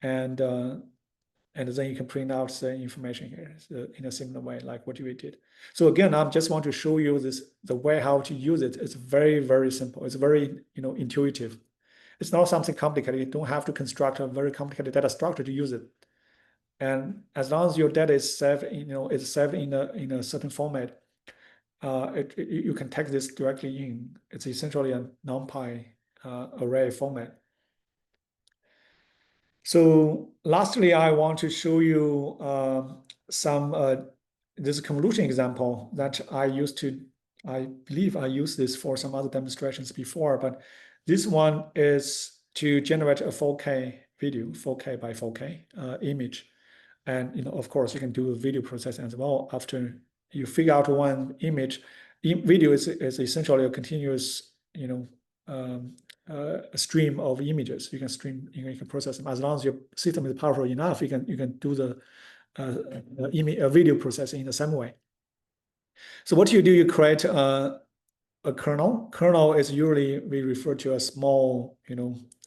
and then you can print out the information here in a similar way like what we did. So again, I just want to show you the way how to use it. It's very, very simple. It's very intuitive. It's not something complicated. You don't have to construct a very complicated data structure to use it. And as long as your data is saved, it's saved in a certain format, you can tag this directly in. It's essentially a NumPy array format. So lastly, I want to show you this convolution example that I believe I used this for some other demonstrations before, but this one is to generate a 4K video, 4K by 4K image. And of course, you can do video processing as well after you figure out one image. Video is essentially a continuous, a stream of images. You can stream, you can process them as long as your system is powerful enough. You can do the video processing in the same way. So what you do, you create a kernel. Kernel is usually we refer to a small,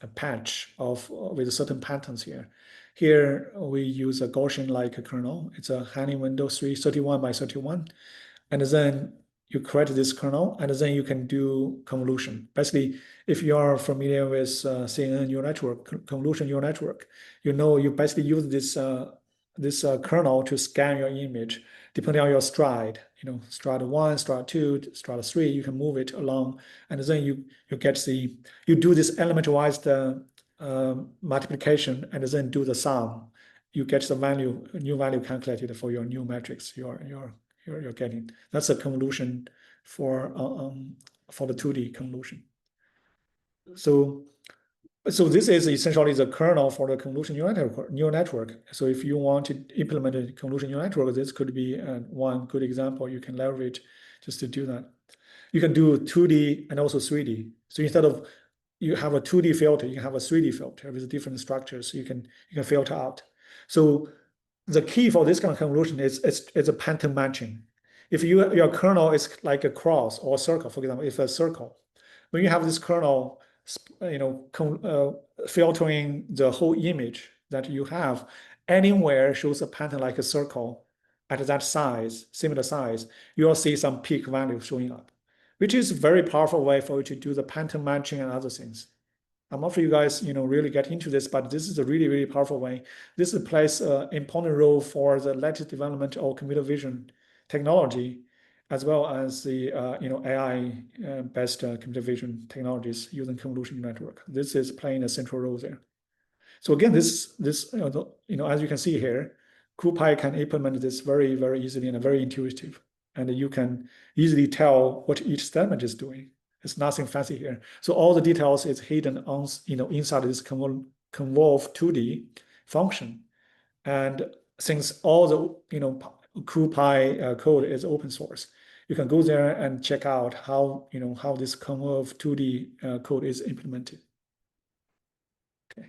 a patch with certain patterns here. Here we use a Gaussian-like kernel. It's a hanging window 31 by 31, and then you create this kernel, and then you can do convolution. Basically, if you are familiar with CNN neural network, convolution neural network, you basically use this kernel to scan your image depending on your stride. Stride 1, stride 2, stride 3. You can move it along, and then you do this element-wise multiplication, and then do the sum. You get the new value calculated for your new matrix you're getting. That's a convolution for the 2D convolution. So this is essentially the kernel for the convolution neural network. So if you want to implement a convolution neural network, this could be one good example you can leverage just to do that. You can do 2D and also 3D. So instead of you have a 2D filter, you can have a 3D filter with different structures. You can filter out. So the key for this kind of convolution is a pattern matching. If your kernel is like a cross or a circle, for example, if a circle, when you have this kernel, filtering the whole image that you have, anywhere shows a pattern like a circle at that size, similar size, you'll see some peak value showing up, which is a very powerful way for you to do the pattern matching and other things. I'm not sure you guys, really get into this, but this is a really, really powerful way. This plays an important role for the latest development of computer vision technology, as well as the AI-based computer vision technologies using convolution network. This is playing a central role there. So again, this as you can see here, CuPy can implement this very, very easily and very intuitive, and you can easily tell what each statement is doing. It's nothing fancy here. So all the details is hidden on, inside this convolve 2D function. And since all the, CuPy code is open source, you can go there and check out how this convolve 2D code is implemented. Okay.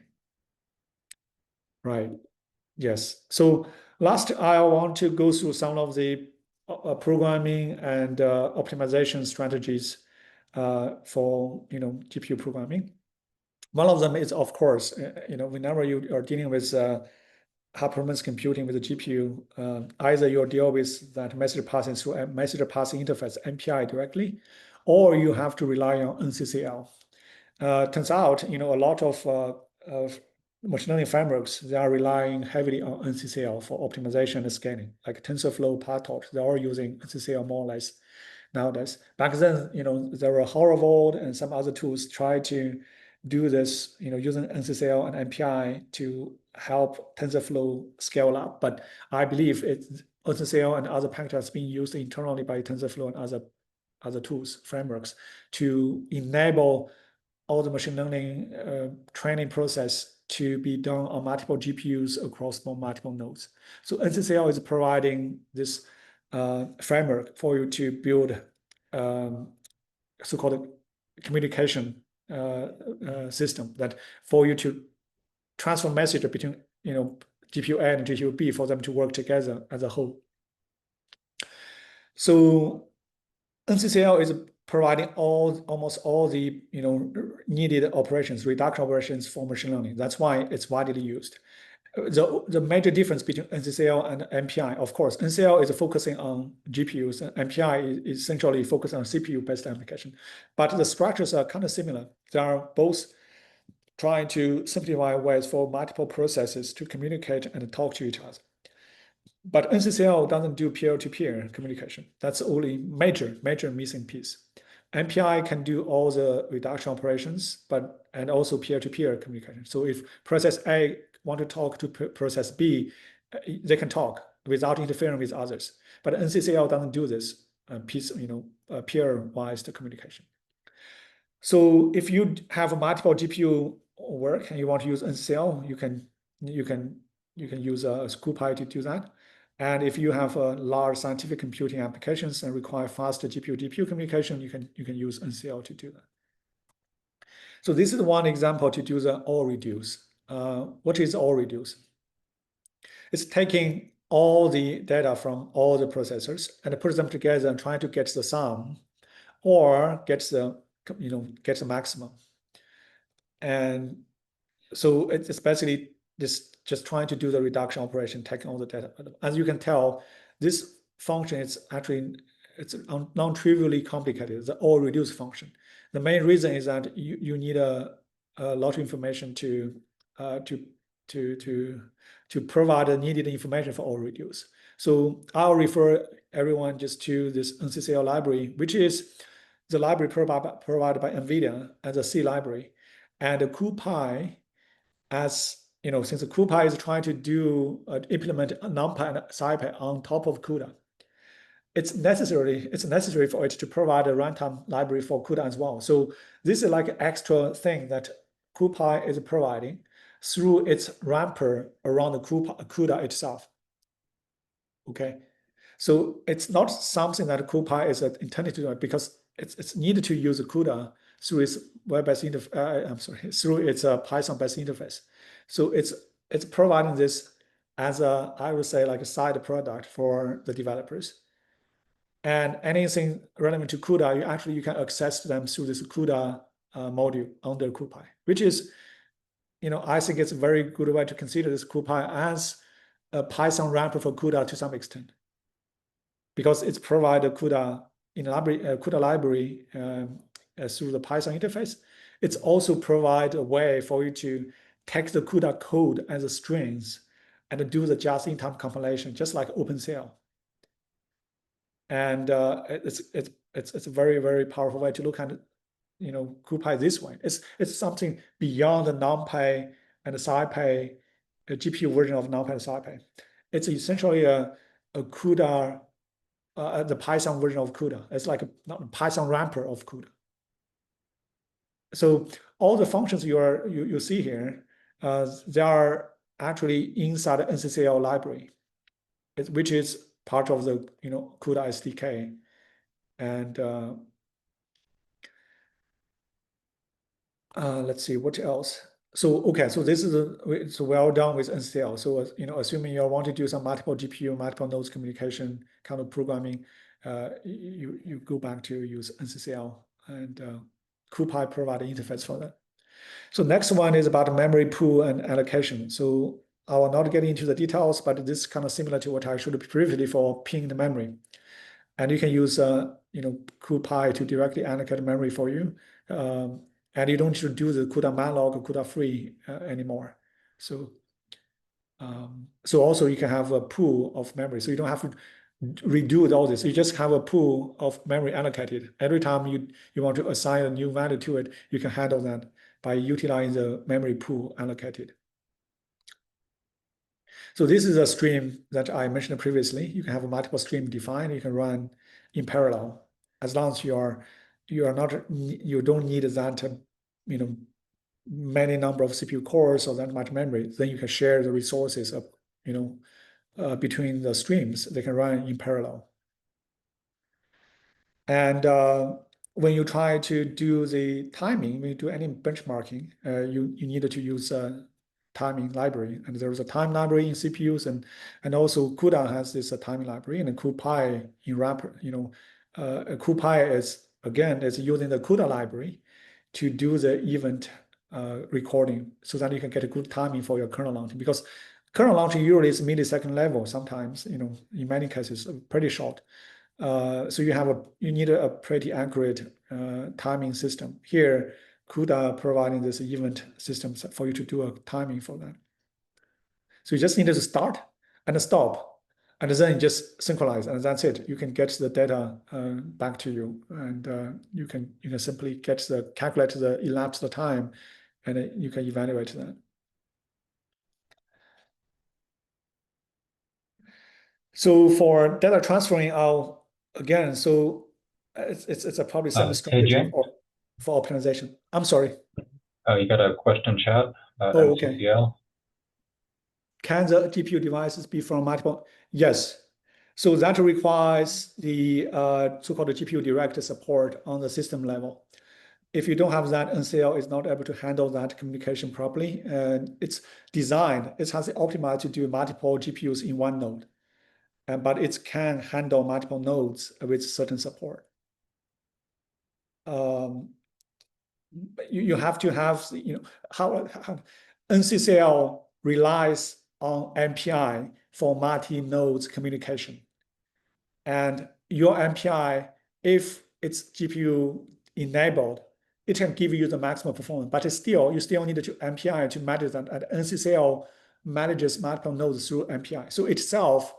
Right. Yes. So last, I want to go through some of the programming and optimization strategies for GPU programming. One of them is, of course, whenever you are dealing with high performance computing with the GPU, either you deal with that message passing through a message passing interface MPI directly, or you have to rely on NCCL. Turns out, a lot of machine learning frameworks, they are relying heavily on NCCL for optimization and scaling, like TensorFlow, PyTorch. They're all using NCCL more or less nowadays. Back then, there were Horovod and some other tools try to do this, using NCCL and MPI to help TensorFlow scale up. But I believe NCCL and other packages being used internally by TensorFlow and other tools, frameworks, to enable all the machine learning training process to be done on multiple GPUs across multiple nodes. So NCCL is providing this framework for you to build so-called communication system that for you to transfer message between GPU A and GPU B for them to work together as a whole. So NCCL is providing almost all the needed operations, reduction operations for machine learning. That's why it's widely used. The major difference between NCCL and MPI, of course, NCCL is focusing on GPUs, and MPI is essentially focused on CPU-based application. But the structures are kind of similar. They are both trying to simplify ways for multiple processes to communicate and talk to each other. But NCCL doesn't do peer-to-peer communication. That's the only major missing piece. NPI can do all the reduction operations, and also peer-to-peer communication. So if process A want to talk to process B, they can talk without interfering with others. But NCCL doesn't do this piece, peer-wise communication. So if you have multiple GPU work and you want to use NCCL, you can use a CuPy to do that. And if you have large scientific computing applications and require faster GPU-DPU communication, you can use NCCL to do that. So this is one example to do the all reduce. What is all reduce? It's taking all the data from all the processors and put them together and trying to get the sum or get the maximum. And so it's basically just trying to do the reduction operation, taking all the data. As you can tell, this function is actually non-trivially complicated. It's the all reduce function. The main reason is that you need a lot of information to provide the needed information for all reduce. So I'll refer everyone just to this NCCL library, which is the library provided by NVIDIA as a C library, and the CuPy, as since the CuPy is trying to implement NumPy and SciPy on top of CUDA, it's necessary for it to provide a runtime library for CUDA as well. So this is like an extra thing that CuPy is providing through its wrapper around the CUDA itself. Okay, so it's not something that CuPy is intended to do because it's needed to use CUDA through its web-based through its Python-based interface. So it's providing this as I would say, like a side product for the developers. And anything relevant to CUDA, you can access them through this CUDA module under CuPy, which is, I think it's a very good way to consider this CuPy as a Python wrapper for CUDA to some extent, because it's provided CUDA in CUDA library through the Python interface. It's also provide a way for you to take the CUDA code as a strings and do the just-in-time compilation, just like OpenCL. And it's a very, very powerful way to look at CuPy this way. It's something beyond the NumPy and the SciPy, a GPU version of NumPy and SciPy. It's essentially a CUDA, the Python version of CUDA. It's like a Python wrapper of CUDA. So all the functions you see here, they are actually inside the NCCL library, which is part of the CUDA SDK. And let's see what else. So okay, so this is so well done with NCCL. So assuming you want to do some multiple GPU, multiple nodes communication kind of programming, you go back to use NCCL, and CuPy provide an interface for that. So next one is about memory pool and allocation. So I will not get into the details, but this is kind of similar to what I showed previously for pinged memory. And you can use CuPy to directly allocate memory for you. And you don't need to do the CUDA malloc or CUDA free anymore. So also you can have a pool of memory. So you don't have to redo all this. You just have a pool of memory allocated. Every time you want to assign a new value to it, you can handle that by utilizing the memory pool allocated. So this is a stream that I mentioned previously. You can have a multiple stream defined. You can run in parallel as long as you don't need that many number of CPU cores or that much memory. Then you can share the resources of between the streams. They can run in parallel. And when you try to do the timing, when you do any benchmarking, you needed to use a timing library, and there is a time library in CPUs, and also CUDA has this timing library, and CuPy in wrapper. CuPy is using the CUDA library to do the event recording, so that you can get a good timing for your kernel launch, because kernel launch usually is millisecond level. Sometimes, in many cases, pretty short. So you need a pretty accurate timing system. Here, CUDA providing this event system for you to do a timing for that. So you just need to start and stop and then just synchronize, and that's it. You can get the data back to you, and you can simply calculate the elapsed time, and you can evaluate that. So for data transferring, again, so it's a probably some strategy for optimization. I'm sorry. Oh, you got a question, chat? Oh, okay. MCCL. Can the GPU devices be from multiple? Yes. So that requires the so-called GPU direct support on the system level. If you don't have that, NCL is not able to handle that communication properly. And it's designed, it has optimized to do multiple GPUs in one node. But it can handle multiple nodes with certain support. You have to have, how NCCL relies on NPI for multi-nodes communication. And your NPI, if it's GPU enabled, it can give you the maximum performance, but you still need to NPI to manage that. And NCCL manages multiple nodes through NPI. So itself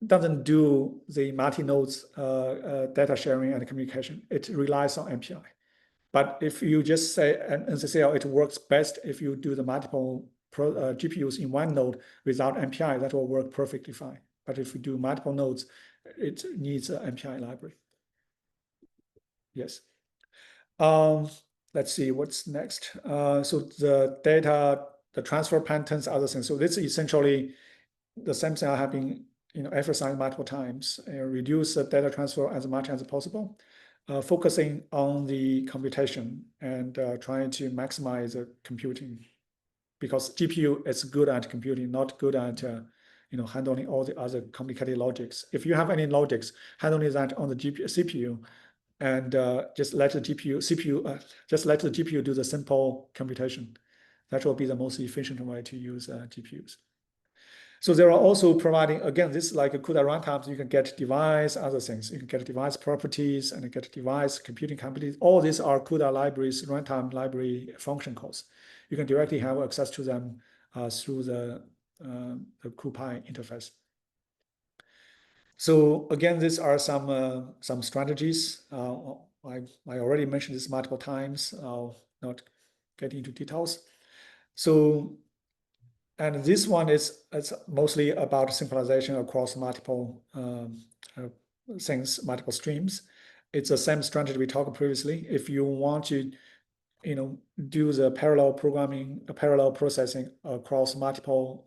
doesn't do the multi-nodes data sharing and communication. It relies on NPI. But if you just say NCCL, it works best if you do the multiple GPUs in one node without NPI, that will work perfectly fine. But if you do multiple nodes, it needs an NPI library. Yes. Let's see what's next. So the data, the transfer patterns, other things. So this is essentially the same thing I have been emphasizing multiple times. Reduce the data transfer as much as possible. Focusing on the computation and trying to maximize the computing, because GPU is good at computing, not good at handling all the other complicated logics. If you have any logics, handling that on the CPU, and just let the GPU do the simple computation. That will be the most efficient way to use GPUs. So there are also providing, again, this is like a CUDA runtimes. You can get device, other things. You can get device properties and get device computing companies. All these are CUDA libraries, runtime library function calls. You can directly have access to them through the CuPy interface. So again, these are some strategies. I already mentioned this multiple times. I'll not get into details. So, and this one is mostly about synchronization across multiple things, multiple streams. It's the same strategy we talked previously. If you want to, do the parallel programming, parallel processing across multiple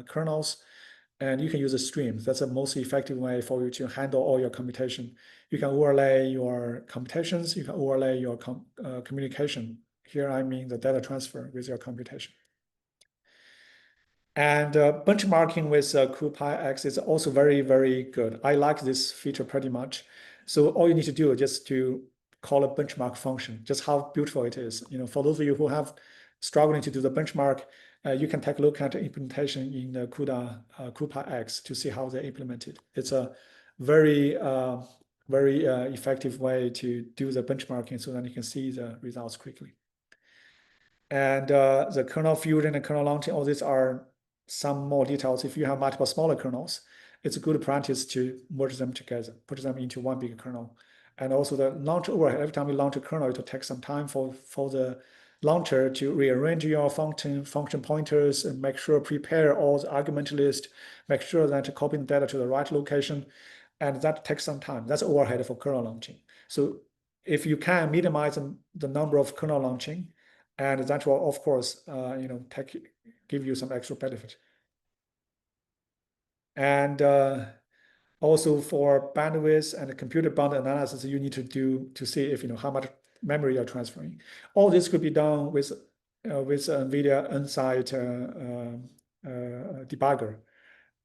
kernels, and you can use a stream. That's the most effective way for you to handle all your computation. You can overlay your computations. You can overlay your communication. Here I mean the data transfer with your computation. And benchmarking with CuPy is also very, very good. I like this feature pretty much. So all you need to do is just to call a benchmark function, just how beautiful it is. For those of you who have struggling to do the benchmark, you can take a look at the implementation in the CuPy to see how they implement it. It's a very, very effective way to do the benchmarking so that you can see the results quickly. And the kernel fusion and kernel launching, all these are some more details. If you have multiple smaller kernels, it's a good practice to merge them together, put them into one big kernel. And also the launch overhead, every time you launch a kernel, it will take some time for the launcher to rearrange your function pointers and make sure, prepare all the argument list, make sure that copying data to the right location. And that takes some time. That's overhead for kernel launching. So if you can minimize the number of kernel launching, and that will, of course, give you some extra benefit. And also for bandwidth and computer bound analysis, you need to do to see if how much memory you're transferring. All this could be done with NVIDIA Insight debugger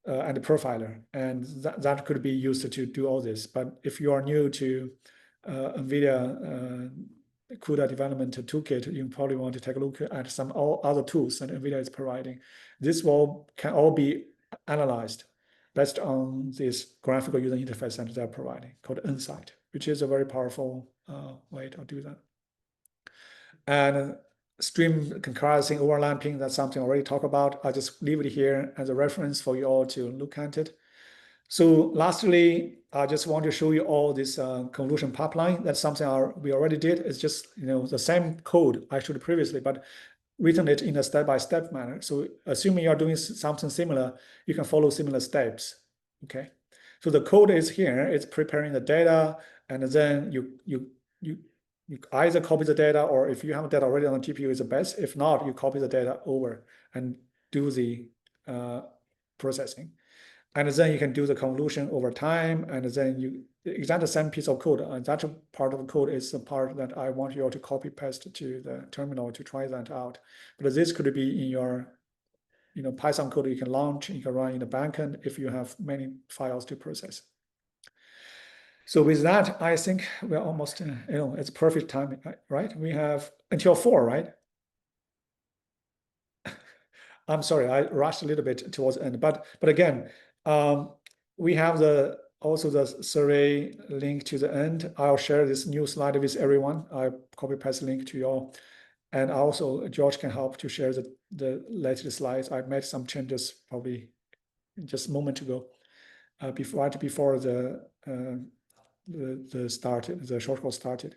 and profiler, and that could be used to do all this. But if you are new to NVIDIA CUDA development toolkit, you probably want to take a look at some other tools that NVIDIA is providing. This can all be analyzed based on this graphical user interface that they're providing called Insight, which is a very powerful way to do that. And stream concurrency overlapping, that's something I already talked about. I'll just leave it here as a reference for you all to look at it. So lastly, I just want to show you all this convolution pipeline. That's something we already did. It's just the same code I showed previously, but written it in a step-by-step manner. So assuming you're doing something similar, you can follow similar steps. Okay. So the code is here. It's preparing the data, and then you either copy the data, or if you have data already on the GPU, is the best. If not, you copy the data over and do the processing. And then you can do the convolution over time, and then exactly the same piece of code. And that part of the code is the part that I want you all to copy paste to the terminal to try that out. But this could be in your Python code you can launch, you can run in the backend if you have many files to process. So with that, I think we're almost, it's perfect time, right? We have until 4, right? I'm sorry, I rushed a little bit towards the end, but again, we have also the survey link to the end. I'll share this new slide with everyone. I copy paste link to you all. And also George can help to share the latest slides. I made some changes probably just a moment ago, before the shortcode started.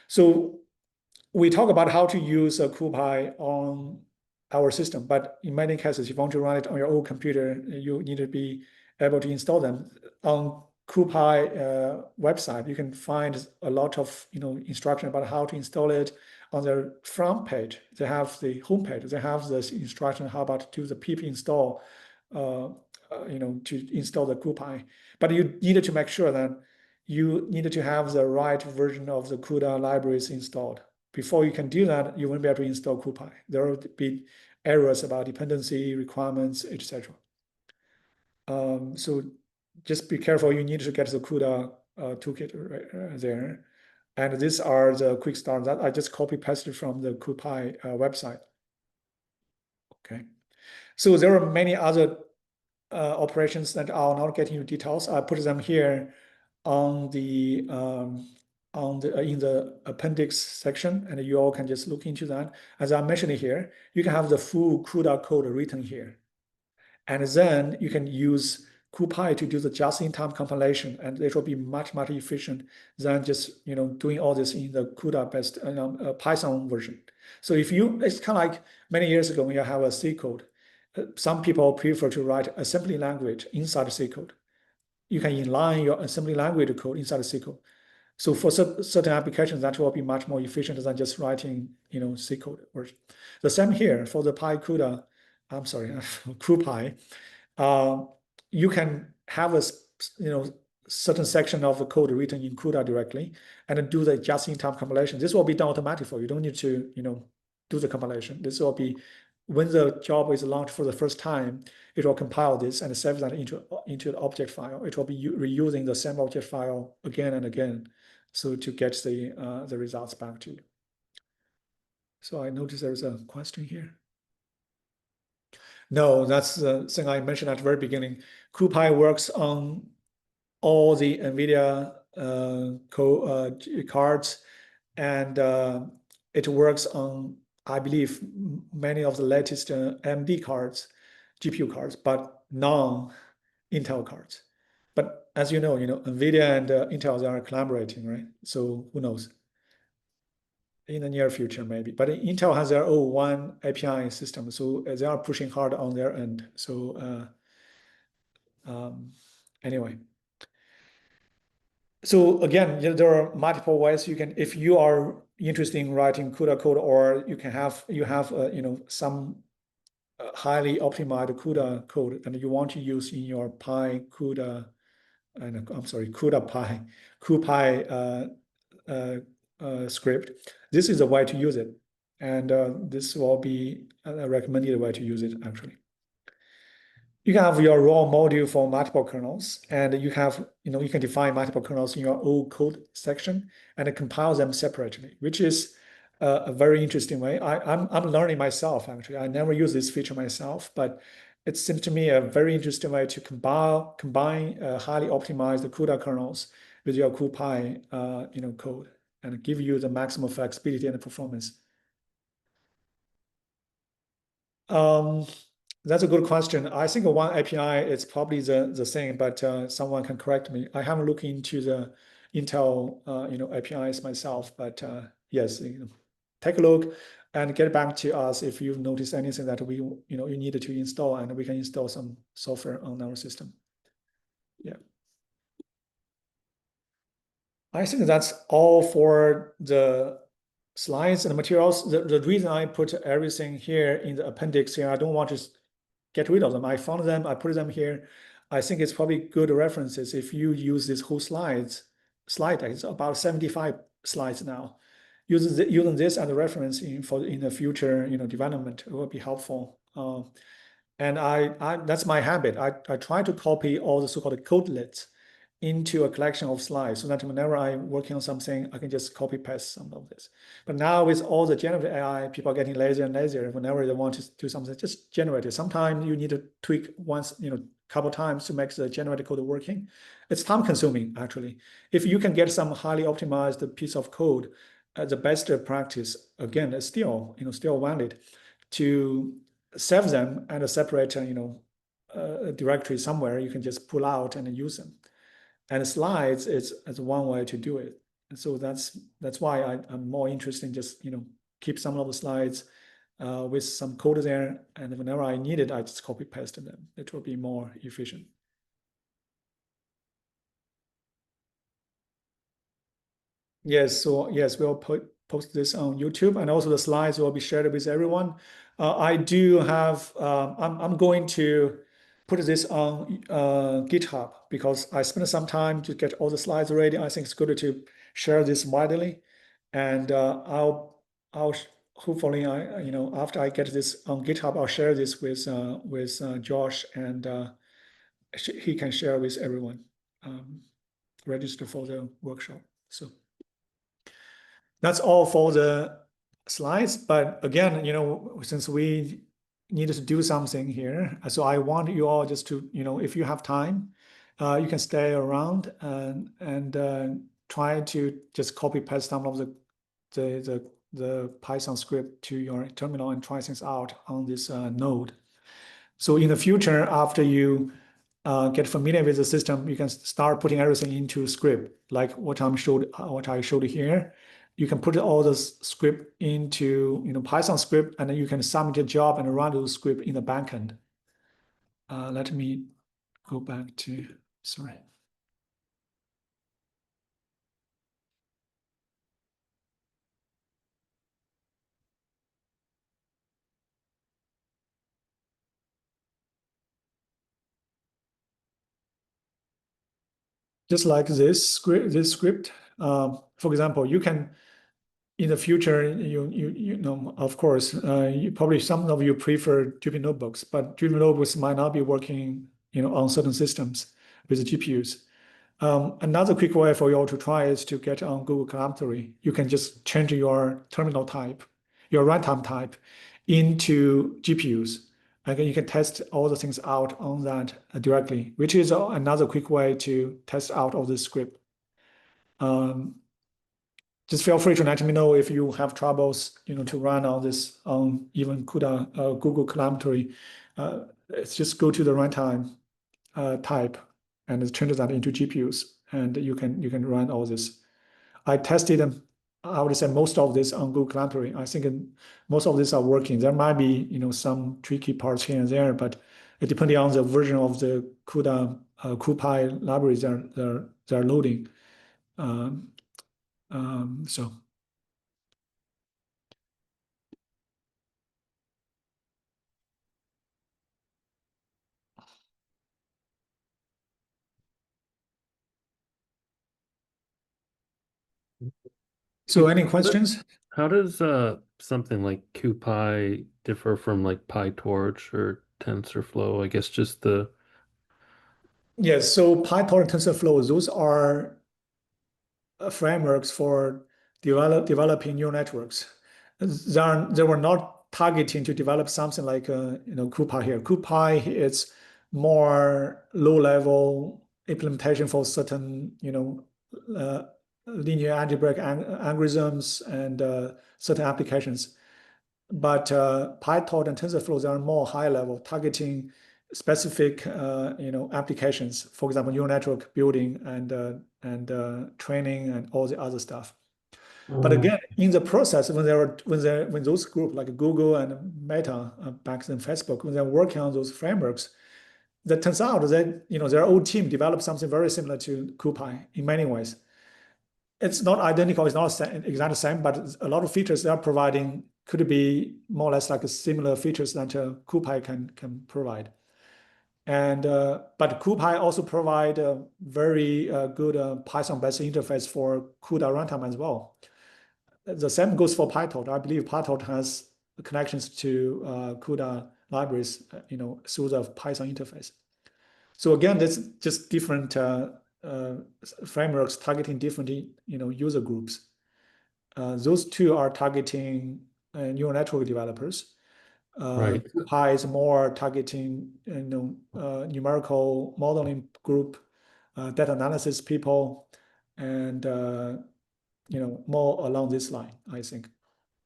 So we talk about how to use CuPy on our system, but in many cases, if you want to run it on your own computer, you need to be able to install them. On CuPy website, you can find a lot of instruction about how to install it. On their front page, they have the home page. They have this instruction how about to do the pip install, to install the CuPy. But you needed to make sure that you needed to have the right version of the CUDA libraries installed. Before you can do that, you won't be able to install CuPy. There will be errors about dependency requirements, etc. So just be careful. You need to get the CUDA toolkit right there. And these are the quick start that I just copy pasted from the CuPy website. Okay. So there are many other operations that I'll not get into details. I put them here on the in the appendix section, and you all can just look into that. As I mentioned here, you can have the full CUDA code written here, and then you can use CuPy to do the just-in-time compilation, and it will be much efficient than just doing all this in the CUDA-based Python version. So it's kind of like many years ago when you have a C code. Some people prefer to write assembly language inside C code. You can inline your assembly language code inside C code. So for certain applications, that will be much more efficient than just writing C code version. The same here for the CuPy. You can have a certain section of the code written in CUDA directly and do the just-in-time compilation. This will be done automatically for you. You don't need to do the compilation. This will be when the job is launched for the first time, it will compile this and save that into an object file. It will be reusing the same object file again and again, so to get the results back to you. So I noticed there's a question here. No, that's the thing I mentioned at the very beginning. CuPy works on all the NVIDIA cards, and it works on, I believe, many of the latest AMD cards, GPU cards, but non-Intel cards. But as you know, NVIDIA and Intel, they are collaborating, right? So who knows? In the near future, maybe. But Intel has their own one API system, so they are pushing hard on their end. So anyway. So again, there are multiple ways you can, if you are interested in writing CUDA code, or you have some highly optimized CUDA code and you want to use in your CUDA script. This is a way to use it, and this will be a recommended way to use it actually. You can have your raw module for multiple kernels, and you can define multiple kernels in your own code section and compile them separately, which is a very interesting way. I'm learning myself actually. I never use this feature myself, but it seems to me a very interesting way to combine highly optimized CUDA kernels with your CuPy code and give you the maximum flexibility and performance. That's a good question. I think one API is probably the same, but someone can correct me. I haven't looked into the Intel APIs myself, but yes, take a look and get back to us if you notice anything that you needed to install, and we can install some software on our system. Yeah. I think that's all for the slides and the materials. The reason I put everything here in the appendix here, I don't want to get rid of them. I found them, I put them here. I think it's probably good references if you use this whole slide deck. It's about 75 slides now. Using this as a reference in the future development will be helpful. And that's my habit. I try to copy all the so-called codelets into a collection of slides so that whenever I'm working on something, I can just copy paste some of this. But now with all the generative AI, people are getting lazier and lazier. Whenever they want to do something, just generate it. Sometimes you need to tweak once, couple times to make the generated code working. It's time consuming actually. If you can get some highly optimized piece of code, the best practice again is still valid to save them and a separate a directory somewhere you can just pull out and use them. And slides is one way to do it. And so that's why I'm more interested in just keep some of the slides with some code there, and whenever I need it, I just copy paste them. It will be more efficient. Yes, so yes, we'll post this on YouTube, and also the slides will be shared with everyone. I do have I'm going to put this on GitHub because I spent some time to get all the slides ready. I think it's good to share this widely, and I'll hopefully after I get this on GitHub, I'll share this with Josh, and he can share with everyone. Register for the workshop. So that's all for the slides. But again, since we needed to do something here, so I want you all just to, if you have time, you can stay around and try to just copy paste some of the Python script to your terminal and try things out on this node. So in the future, after you get familiar with the system, you can start putting everything into script, like what I showed here. You can put all the script into Python script, and then you can submit a job and run those script in the backend. Let me go back to, sorry. Just like this script, for example, you can, in the future, of course, you probably some of you prefer Jupyter notebooks, but Jupyter notebooks might not be working, on certain systems with the GPUs. Another quick way for you all to try is to get on Google Colab. You can just change your terminal type, your runtime type, into GPUs. And you can test all the things out on that directly, which is another quick way to test out all this script. Just feel free to let me know if you have troubles, to run all this on even CUDA, Google Colab. It's just go to the runtime type and change that into GPUs, and you can run all this. I tested them. I would say most of this on Google Colab. I think most of these are working. There might be some tricky parts here and there, but depending on the version of the CUDA CuPy libraries they're loading. So. So any questions? How does something like CuPy differ from like PyTorch or TensorFlow? I guess just the Yes, so PyTorch and TensorFlow, those are frameworks for developing neural networks. They were not targeting to develop something like CuPy here. CuPy is more low-level implementation for certain linear algebraic algorithms and certain applications. but PyTorch and TensorFlow, they are more high level, targeting specific applications. For example, neural network building and training and all the other stuff. But again, in the process, when those groups like Google and Meta, back then Facebook, when they're working on those frameworks, that turns out that their old team developed something very similar to CuPy in many ways. It's not identical, it's not exactly the same, but a lot of features they are providing could be more or less like similar features that CuPy can provide. And but CuPy also provide a very good Python-based interface for CUDA runtime as well. The same goes for PyTorch. I believe PyTorch has connections to CUDA libraries, through the Python interface. So again, that's just different frameworks targeting different, user groups. Those two are targeting neural network developers. Right. CuPy is more targeting, numerical modeling group, data analysis people, and more along this line, I think.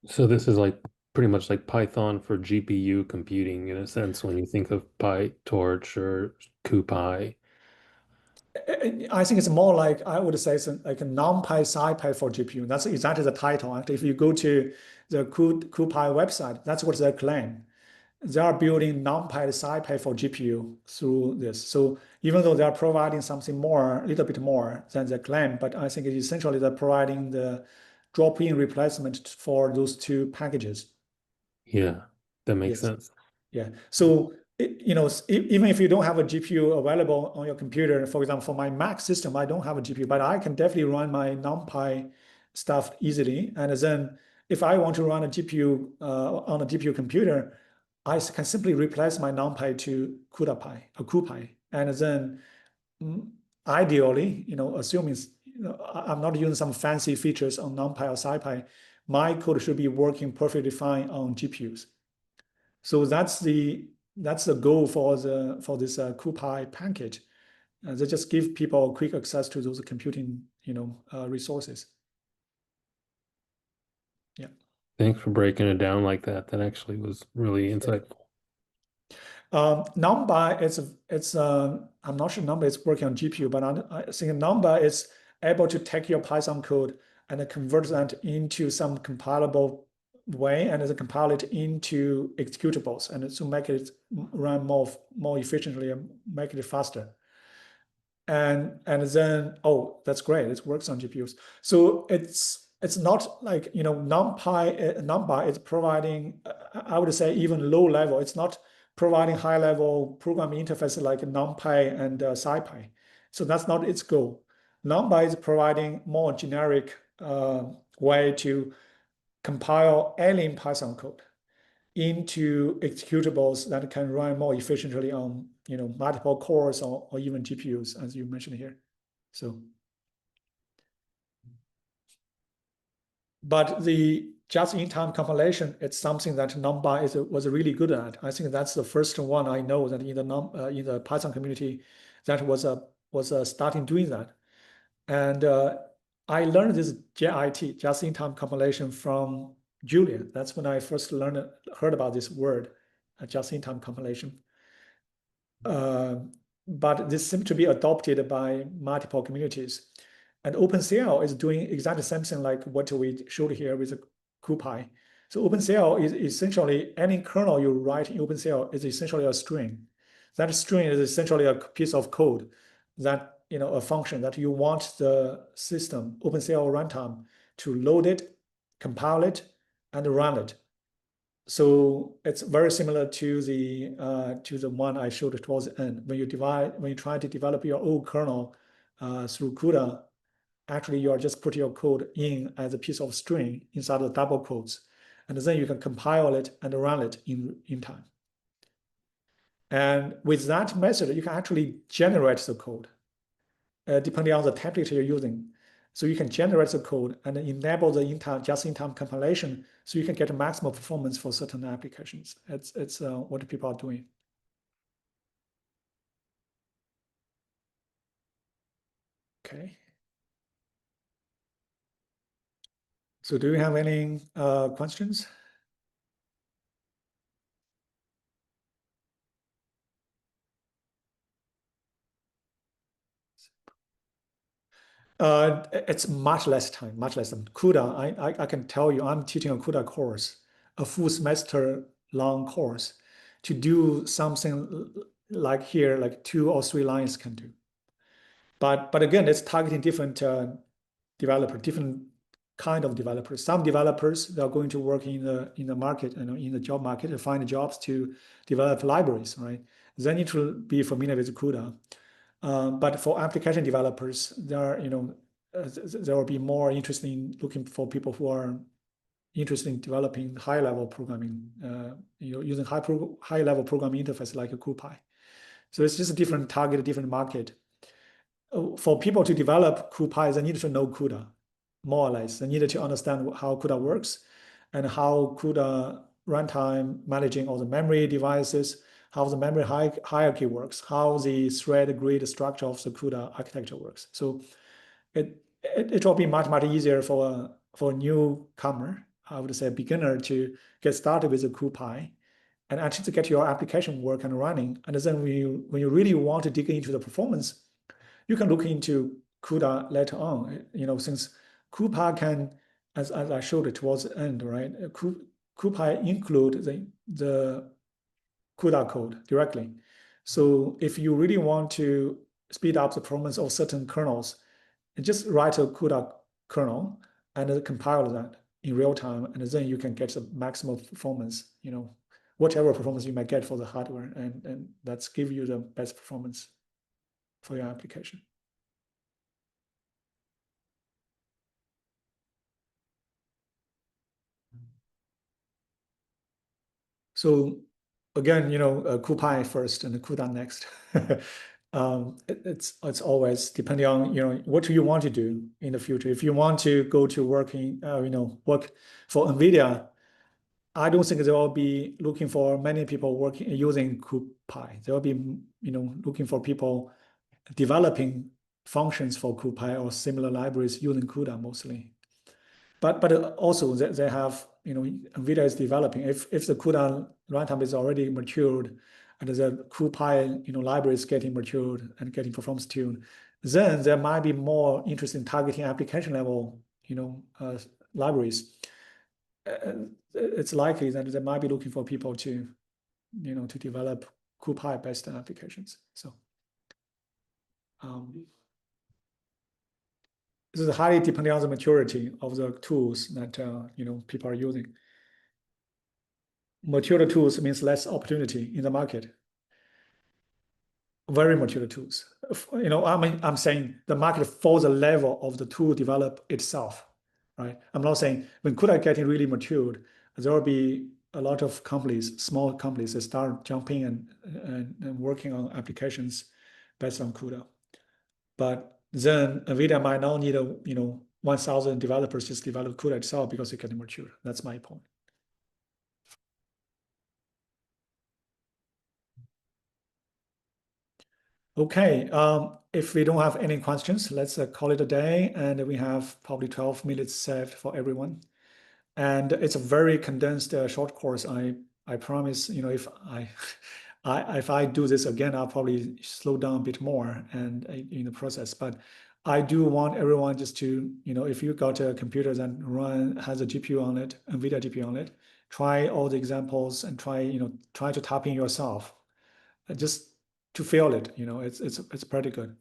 So this is like pretty much like Python for GPU computing in a sense when you think of PyTorch or CuPy. I think it's more like, I would say it's like a NumPy SciPy for GPU. That's exactly the title. Actually, if you go to the CuPy website, that's what they claim. They are building NumPy and SciPy for GPU through this. So even though they are providing something more, a little bit more than they claim, but I think essentially they're providing the drop-in replacement for those two packages. Yeah, that makes Yes. sense. Yeah. So, even if you don't have a GPU available on your computer, for example, for my Mac system, I don't have a GPU, but I can definitely run my NumPy stuff easily. And then if I want to run a GPU on a GPU computer, I can simply replace my NumPy to CuPy. And then ideally, assuming I'm not using some fancy features on NumPy or SciPy, my code should be working perfectly fine on GPUs. So that's the goal for this CuPy package. They just give people quick access to those computing resources. Yeah. Thanks for breaking it down like that. That actually was really insightful. NumPy it's I'm not sure NumPy is working on GPU, but I think NumPy is able to take your Python code and convert that into some compilable way and then compile it into executables and to make it run more efficiently and make it faster. And then, oh, that's great, it works on GPUs. So it's not like NumPy is providing, I would say, even low level. It's not providing high level programming interface like NumPy and SciPy. So that's not its goal. NumPy is providing more generic way to compile any Python code into executables that can run more efficiently on multiple cores or even GPUs, as you mentioned here. So, but the just-in-time compilation, it's something that NumPy was really good at. I think that's the first one I know that in the Python community that was starting doing that. And I learned this JIT, just-in-time compilation, from Julian. That's when I first heard about this word, just-in-time compilation. But this seems to be adopted by multiple communities. And OpenCL is doing exactly the same thing like what we showed here with CuPy. So OpenCL is essentially any kernel you write in OpenCL is essentially a string. That string is essentially a piece of code that, a function that you want the system, OpenCL runtime, to load it, compile it, and run it. So it's very similar to the one I showed towards the end. When you try to develop your own kernel through CUDA, actually you are just putting your code in as a piece of string inside the double quotes, and then you can compile it and run it in time. And with that method, you can actually generate the code depending on the template you're using. So you can generate the code and enable the just-in-time compilation so you can get maximum performance for certain applications. It's what people are doing. Okay. So do you have any questions? It's much less time, much less than CUDA. I can tell you, I'm teaching a CUDA course, a full semester long course, to do something like here, like 2 or 3 lines can do. But again, it's targeting different developer, different kind of developers. Some developers, they are going to work in the market, in the job market, to find jobs to develop libraries, right? They need to be familiar with CUDA. But for application developers, there will be more interesting looking for people who are interested in developing high-level programming, using high-level programming interface like a CuPy. So it's just a different target, a different market. For people to develop CuPy, they need to know CUDA, more or less. They need to understand how CUDA works and how CUDA runtime managing all the memory devices, how the memory hierarchy works, how the thread grid structure of the CUDA architecture works. So it will be much, much easier for a newcomer, I would say a beginner, to get started with a CuPy and actually to get your application work and running. And then when you really want to dig into the performance, you can look into CUDA later on. Since CuPy can, as I showed it towards the end, right? CuPy include the CUDA code directly. So if you really want to speed up the performance of certain kernels, just write a CUDA kernel and compile that in real time, and then you can get the maximum performance, whatever performance you might get for the hardware, and that's give you the best performance for your application. So again, CuPy first and CUDA next. It's always depending on what you want to do in the future. If you want to go to work for NVIDIA, I don't think they will be looking for many people using CuPy. They will be looking for people developing functions for CuPy or similar libraries using CUDA mostly. But also they have, NVIDIA is developing. If the CUDA runtime is already matured and the CuPy library is getting matured and getting performance tuned, then there might be more interest in targeting application level libraries. It's likely that they might be looking for people to develop CuPy based applications. So this is highly depending on the maturity of the tools that people are using. Mature tools means less opportunity in the market. Very mature tools. I'm saying the market for the level of the tool develop itself, right? I'm not saying when CUDA getting really matured, there will be a lot of companies, small companies, that start jumping and working on applications based on CUDA. But then NVIDIA might not need 1,000 developers just develop CUDA itself because it's getting mature. That's my point. Okay, if we don't have any questions, let's call it a day. And we have probably 12 minutes saved for everyone. And it's a very condensed short course. I promise, if I do this again, I'll probably slow down a bit more and in the process. But I do want everyone just to, if you got a computer that has a GPU on it, NVIDIA GPU on it, try all the examples and try to type in yourself, just to feel it. It's pretty good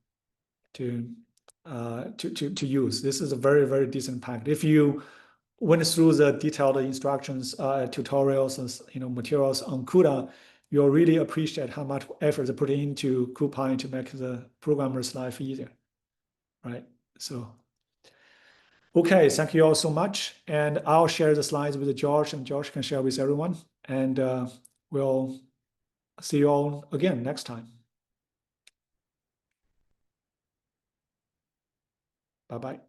to use. This is a very, very decent package. If you went through the detailed instructions, tutorials, and materials on CUDA, you'll really appreciate how much effort they put into CuPy to make the programmer's life easier, right? So, okay, thank you all so much. And I'll share the slides with George, and George can share with everyone. And we'll see you all again next time. Bye-bye.